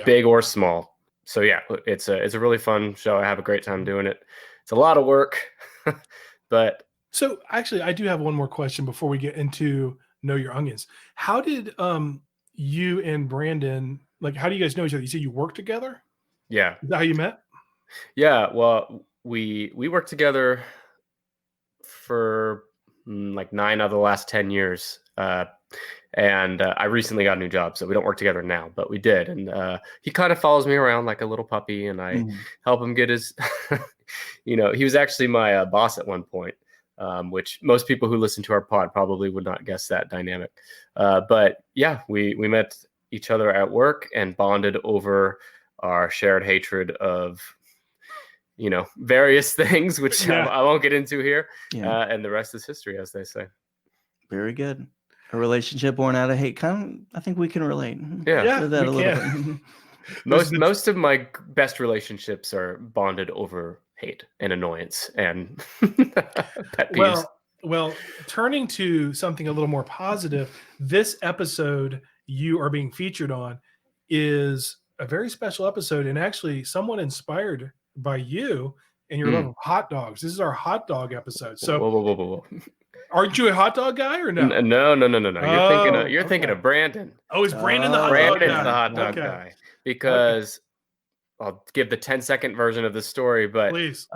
big or small. So yeah, it's a really fun show. I have a great time doing it. It's a lot of work, but. So actually, I do have one more question before we get into Know Your Onions. How did you and Brandon, how do you guys know each other? You said you worked together? Yeah. Is that how you met? Yeah. Well, we worked together for 9 out of the last 10 years. And I recently got a new job, so we don't work together now, but we did. And he kind of follows me around like a little puppy, and I help him get his, he was actually my boss at one point. Which most people who listen to our pod probably would not guess that dynamic. But yeah, we met each other at work and bonded over our shared hatred of, various things, which I won't get into here. Yeah. And the rest is history, as they say. Very good. A relationship born out of hate. I think we can relate. Yeah, that a little bit. Most of my best relationships are bonded over hate and annoyance and pet peeves. Well, turning to something a little more positive, this episode you are being featured on is a very special episode, and actually somewhat inspired by you and your love of hot dogs. This is our hot dog episode. So whoa. Aren't you a hot dog guy or no? No. You're thinking of Brandon. Oh, is Brandon the hot dog guy? Brandon's the hot dog guy. Because I'll give the 10-second version of the story, but please.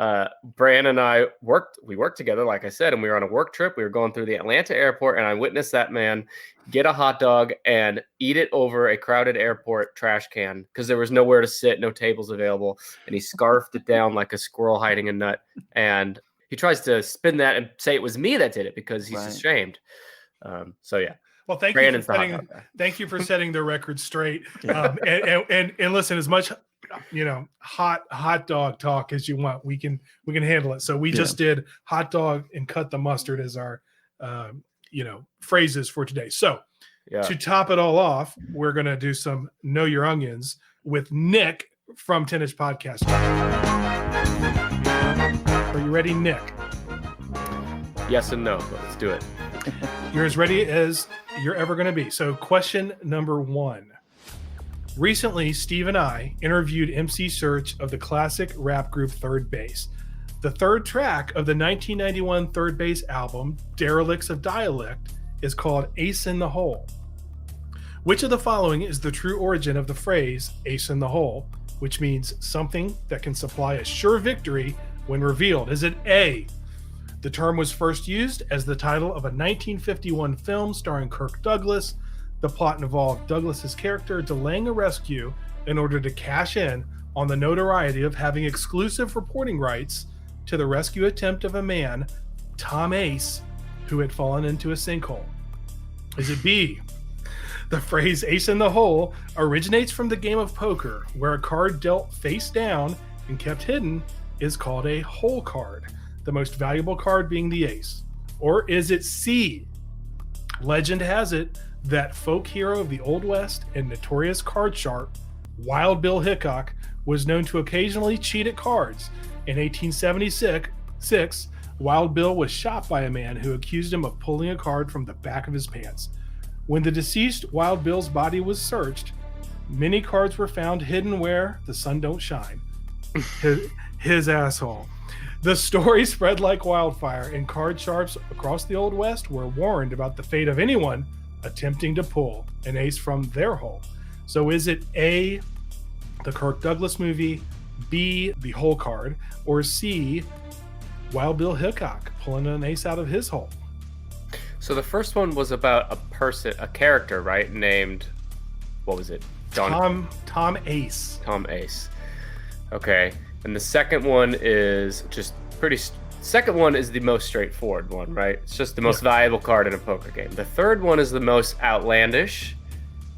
Brandon and I worked together, like I said, and we were on a work trip. We were going through the Atlanta airport, and I witnessed that man get a hot dog and eat it over a crowded airport trash can because there was nowhere to sit, no tables available, and he scarfed it down like a squirrel hiding a nut. And he tries to spin that and say it was me that did it because he's ashamed. So yeah. Well, thank you for setting the record straight. And listen, as much hot dog talk as you want, we can handle it. So we just did hot dog and cut the mustard as our phrases for today. So to top it all off, we're gonna do some Know Your Onions with Nick from 10-Inch Podcast. Are you ready, Nick? Yes and no, but let's do it. You're as ready as you're ever going to be. So question number 1. Recently, Steve and I interviewed MC Search of the classic rap group Third Base. The third track of the 1991 Third Base album, Derelicts of Dialect, is called Ace in the Hole. Which of the following is the true origin of the phrase ace in the hole, which means something that can supply a sure victory when revealed? Is it A, the term was first used as the title of a 1951 film starring Kirk Douglas? The plot involved Douglas's character delaying a rescue in order to cash in on the notoriety of having exclusive reporting rights to the rescue attempt of a man, Tom Ace, who had fallen into a sinkhole. Is it B, the phrase ace in the hole originates from the game of poker, where a card dealt face down and kept hidden is called a hole card, the most valuable card being the ace? Or is it C, legend has it that folk hero of the Old West and notorious card sharp, Wild Bill Hickok, was known to occasionally cheat at cards? In 1876, Wild Bill was shot by a man who accused him of pulling a card from the back of his pants. When the deceased Wild Bill's body was searched, many cards were found hidden where the sun don't shine. His asshole. The story spread like wildfire, and card sharps across the Old West were warned about the fate of anyone attempting to pull an ace from their hole. So is it A, the Kirk Douglas movie, B, the hole card, or C, Wild Bill Hickok pulling an ace out of his hole? So the first one was about a character, right? Named, what was it? Tom Ace. Tom Ace. Okay. And the second one is second one is the most straightforward one, right? It's just the most valuable card in a poker game. The third one is the most outlandish,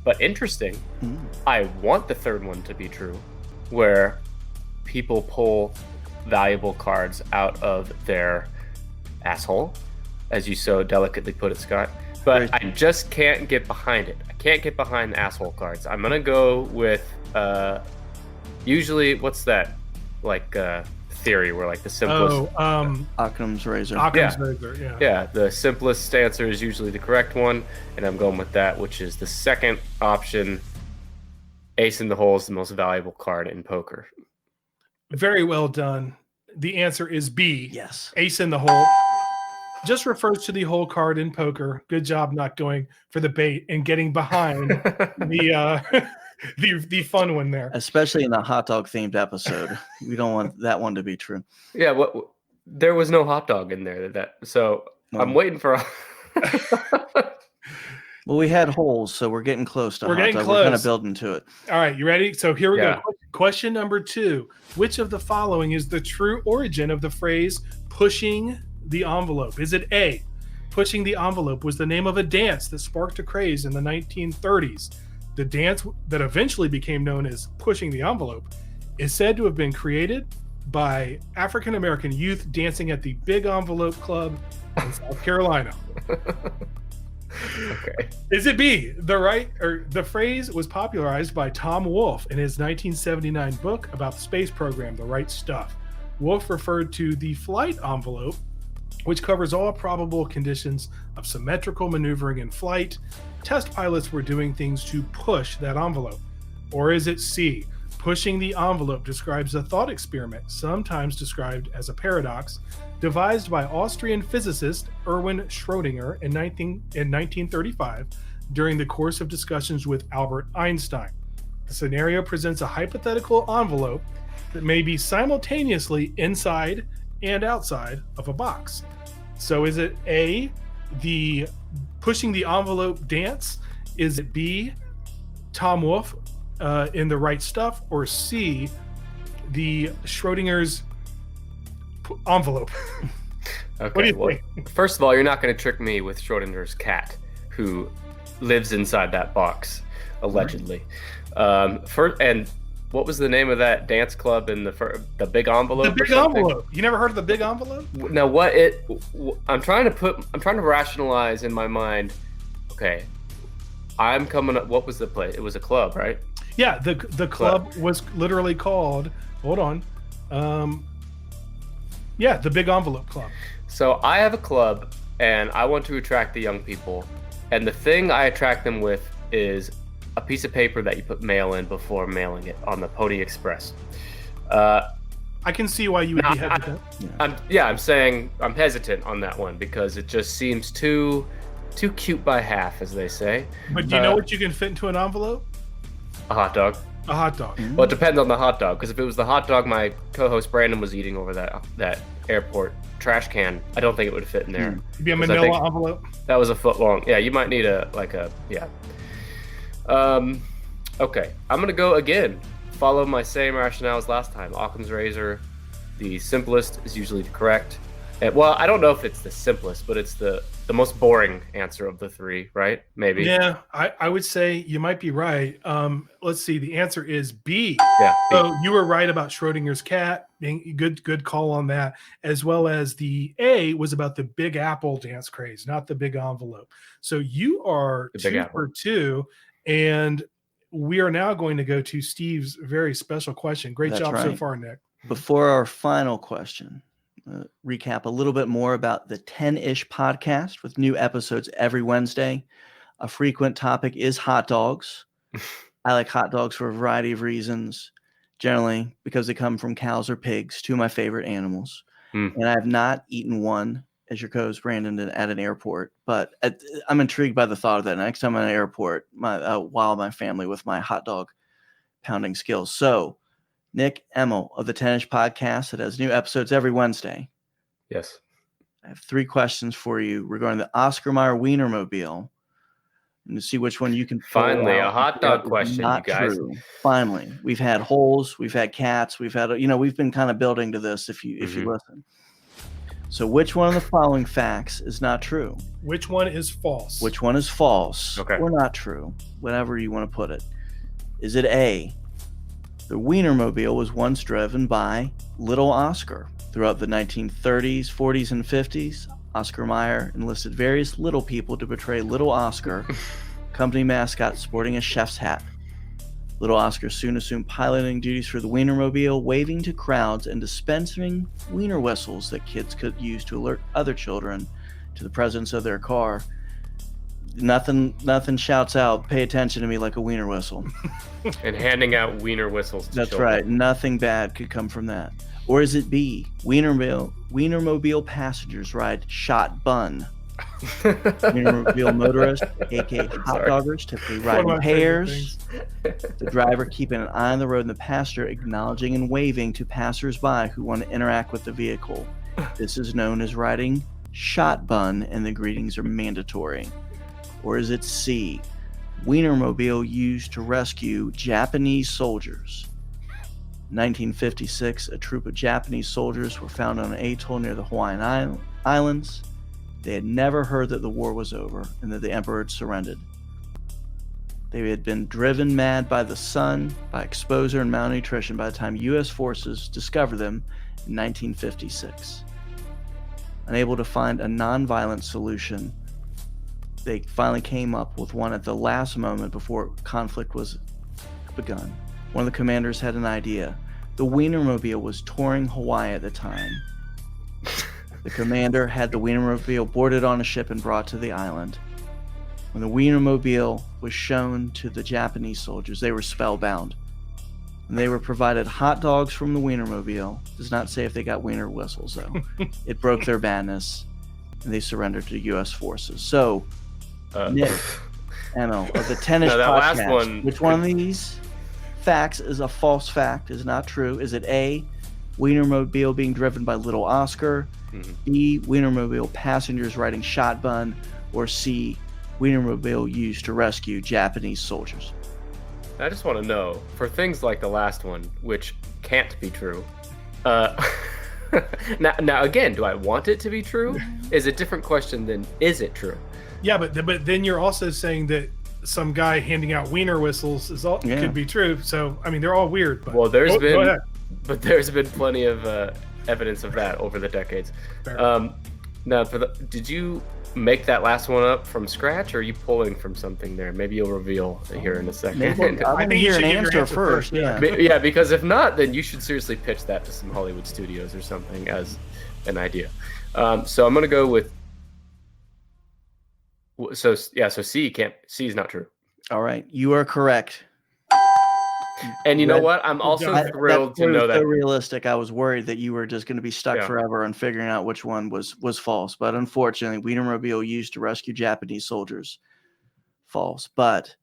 but interesting. I want the third one to be true, where people pull valuable cards out of their asshole, as you so delicately put it, Scott. But I just can't get behind it. I can't get behind the asshole cards. I'm going to go with, usually, what's that? theory where like the simplest Occam's razor. Occam's razor, yeah. Yeah, the simplest answer is usually the correct one, and I'm going with that, which is the second option. Ace in the hole is the most valuable card in poker. Very well done. The answer is B. Yes. Ace in the hole just refers to the hole card in poker. Good job not going for the bait and getting behind the fun one there. Especially in a hot dog themed episode. We don't want that one to be true. Yeah, there was no hot dog in there. So I'm waiting for. Well, we had holes, so we're getting close to We're hot getting dog. close. We're kind of building to it. All right, you ready? So here we Yeah. go. Question number 2. Which of the following is the true origin of the phrase pushing the envelope? Is it A, pushing the envelope was the name of a dance that sparked a craze in the 1930s? The dance that eventually became known as pushing the envelope is said to have been created by African-American youth dancing at the Big Envelope Club in South Carolina. Okay. Is it B, the phrase was popularized by Tom Wolfe in his 1979 book about the space program, The Right Stuff. Wolfe referred to the flight envelope, which covers all probable conditions of symmetrical maneuvering in flight. Test pilots were doing things to push that envelope. Or is it C, pushing the envelope describes a thought experiment, sometimes described as a paradox, devised by Austrian physicist Erwin Schrödinger in 1935 during the course of discussions with Albert Einstein. The scenario presents a hypothetical envelope that may be simultaneously inside and outside of a box. So is it A, the pushing the envelope dance? Is it B, Tom Wolfe in The Right Stuff? Or C, the Schrodinger's envelope? Okay. What do you think? First of all, you're not going to trick me with Schrodinger's cat, who lives inside that box, allegedly. And what was the name of that dance club in the Big Envelope? The Big Envelope. You never heard of the Big Envelope? Now, I'm trying to rationalize in my mind. Okay, I'm coming up. What was the place? It was a club, right? Yeah, the club was literally called. Hold on. Yeah, the Big Envelope Club. So I have a club, and I want to attract the young people, and the thing I attract them with is a piece of paper that you put mail in before mailing it on the Pony Express. I can see why you would be hesitant. I'm saying I'm hesitant on that one because it just seems too cute by half, as they say. But do you know what you can fit into an envelope? A hot dog. A hot dog. Well, it depends on the hot dog, because if it was the hot dog my co-host Brandon was eating over that airport trash can, I don't think it would fit in there. It'd be a manila envelope. That was a foot long. Yeah, you might need yeah. Okay, I'm gonna go again. Follow my same rationale as last time. Occam's razor. The simplest is usually the correct. Well, I don't know if it's the simplest, but it's the most boring answer of the three, right? Maybe. Yeah, I would say you might be right. Let's see. The answer is B. Yeah. B. So you were right about Schrodinger's cat. Being good call on that. As well as the A was about the Big Apple dance craze, not the Big Envelope. So you are 2 for 2, and we are now going to go to Steve's very special question. Great job so far, Nick. Before our final question, recap a little bit more about the 10-ish podcast with new episodes every Wednesday. A frequent topic is hot dogs. I like hot dogs for a variety of reasons, generally because they come from cows or pigs, two of my favorite animals. And I have not eaten one, as your co-host Brandon did, at an airport, but I'm intrigued by the thought of that. Next time I'm at an airport, wow my family with my hot dog pounding skills. So Nick Emel of the 10-ish podcast that has new episodes every Wednesday. Yes. I have 3 questions for you regarding the Oscar Mayer Wienermobile, and to see which one you can finally a hot dog question, you guys. True. Finally, we've had holes, we've had cats, we've had we've been kind of building to this. If you listen, so which one of the following facts is not true? Which one is false? Which one is false? Okay. Or not true? Whatever you want to put it. Is it A? The Wienermobile was once driven by Little Oscar. Throughout the 1930s, 40s, and 50s, Oscar Mayer enlisted various little people to portray Little Oscar, company mascot sporting a chef's hat. Little Oscar soon assumed piloting duties for the Wienermobile, waving to crowds and dispensing wiener whistles that kids could use to alert other children to the presence of their car. Nothing shouts out, "Pay attention to me," like a wiener whistle. And handing out wiener whistles to That's children. right. Nothing bad could come from that. Or is it B? Wienermobile passengers ride shot bun. Wienermobile motorists, aka hot doggers, typically ride in pairs. The driver keeping an eye on the road and the passenger acknowledging and waving to passers-by who want to interact with the vehicle. This is known as riding shot bun, and the greetings are mandatory. Or is it C? Wienermobile used to rescue Japanese soldiers. 1956, a troop of Japanese soldiers were found on an atoll near the Hawaiian Islands. They had never heard that the war was over and that the emperor had surrendered. They had been driven mad by the sun, by exposure and malnutrition by the time U.S. forces discovered them in 1956. Unable to find a non-violent solution, they finally came up with one at the last moment before conflict was begun. One of the commanders had an idea. The Wienermobile was touring Hawaii at the time. The commander had the Wienermobile boarded on a ship and brought to the island. When the Wienermobile was shown to the Japanese soldiers, they were spellbound. And they were provided hot dogs from the Wienermobile. Does not say if they got wiener whistles, though. It broke their madness, and they surrendered to U.S. forces. So, Nick Emel of the Tennis Podcast, last one, which one of these facts is a false fact, is not true? Is it A, Wienermobile being driven by Little Oscar, B, Wienermobile passengers riding shotgun, or C, Wienermobile used to rescue Japanese soldiers? I just want to know, for things like the last one, which can't be true, now again, do I want it to be true? Is a different question than is it true? Yeah, but then you're also saying that some guy handing out wiener whistles could be true. So I mean, they're all weird. But well, there's been plenty of evidence of that over the decades. Now, did you make that last one up from scratch, or are you pulling from something there? Maybe you'll reveal here in a second. I think you should hear an answer first. Yeah, because if not, then you should seriously pitch that to some Hollywood studios or something as an idea. So I'm gonna go with. So C is not true. All right, you are correct. And you know what? I'm also thrilled to know that. So realistic. I was worried that you were just going to be stuck forever on figuring out which one was false. But unfortunately, Wienermobile used to rescue Japanese soldiers. False. But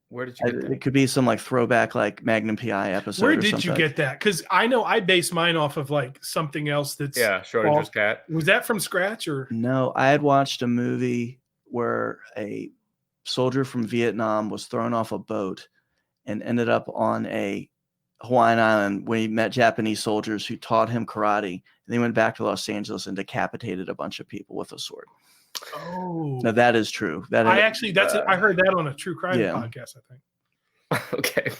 where did you get that? It could be some like throwback like Magnum PI episode. Where did you get that? Because I know I based mine off of like something else that's Schrodinger's cat. Was that from scratch or no? I had watched a movie where a soldier from Vietnam was thrown off a boat and ended up on a Hawaiian island when he met Japanese soldiers who taught him karate. And they went back to Los Angeles and decapitated a bunch of people with a sword. Oh, now that is true. I heard that on a true crime podcast, I think. Okay.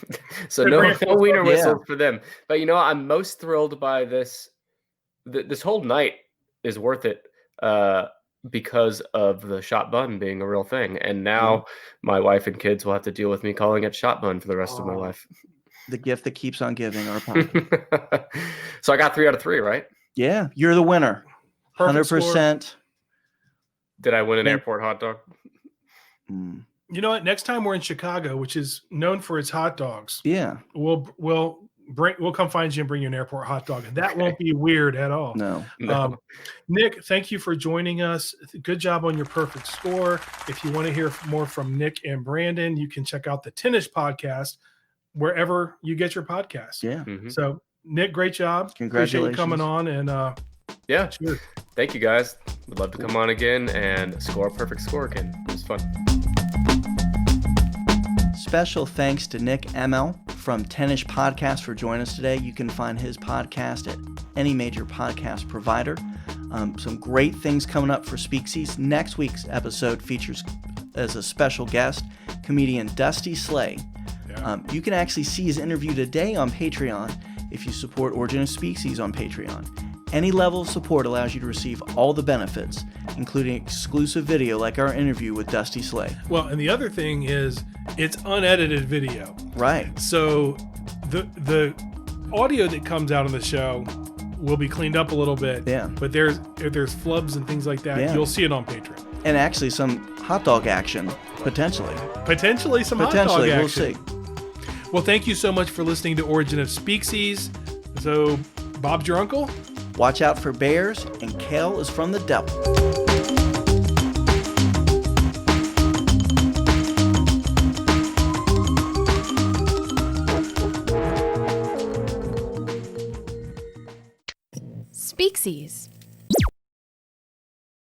So no wiener whistles for them. But you know, I'm most thrilled by this. This whole night is worth it because of the shot bun being a real thing. And now my wife and kids will have to deal with me calling it shot bun for the rest of my life. The gift that keeps on giving, our podcast. So I got 3 out of 3, right? Yeah, you're the winner. 100%. Did I win an airport hot dog? You know what? Next time we're in Chicago, which is known for its hot dogs. Yeah. We'll come find you and bring you an airport hot dog. And that won't be weird at all. No. Nick, thank you for joining us. Good job on your perfect score. If you want to hear more from Nick and Brandon, you can check out the Tennis Podcast wherever you get your podcasts. Yeah. Mm-hmm. So Nick, great job. Congratulations. Appreciate you coming on and cheers. Thank you guys. Would love to come on again and score a perfect score again. It was fun. Special thanks to Nick Emel from Tennis Podcast for joining us today. You can find his podcast at any major podcast provider. Some great things coming up for Speaksies. Next week's episode features as a special guest comedian Dusty Slay. You can actually see his interview today on Patreon if you support Origin of Species on Patreon. Any level of support allows you to receive all the benefits, including exclusive video like our interview with Dusty Slade. Well, and the other thing is it's unedited video. Right. So the audio that comes out on the show will be cleaned up a little bit. Yeah. But there's flubs and things like that. Yeah. You'll see it on Patreon. And actually some hot dog action, potentially. Potentially some hot dog Potentially, we'll action. see. Well, thank you so much for listening to Origin of Species. So, Bob's your uncle? Watch out for bears, and kale is from the devil. Speaksies.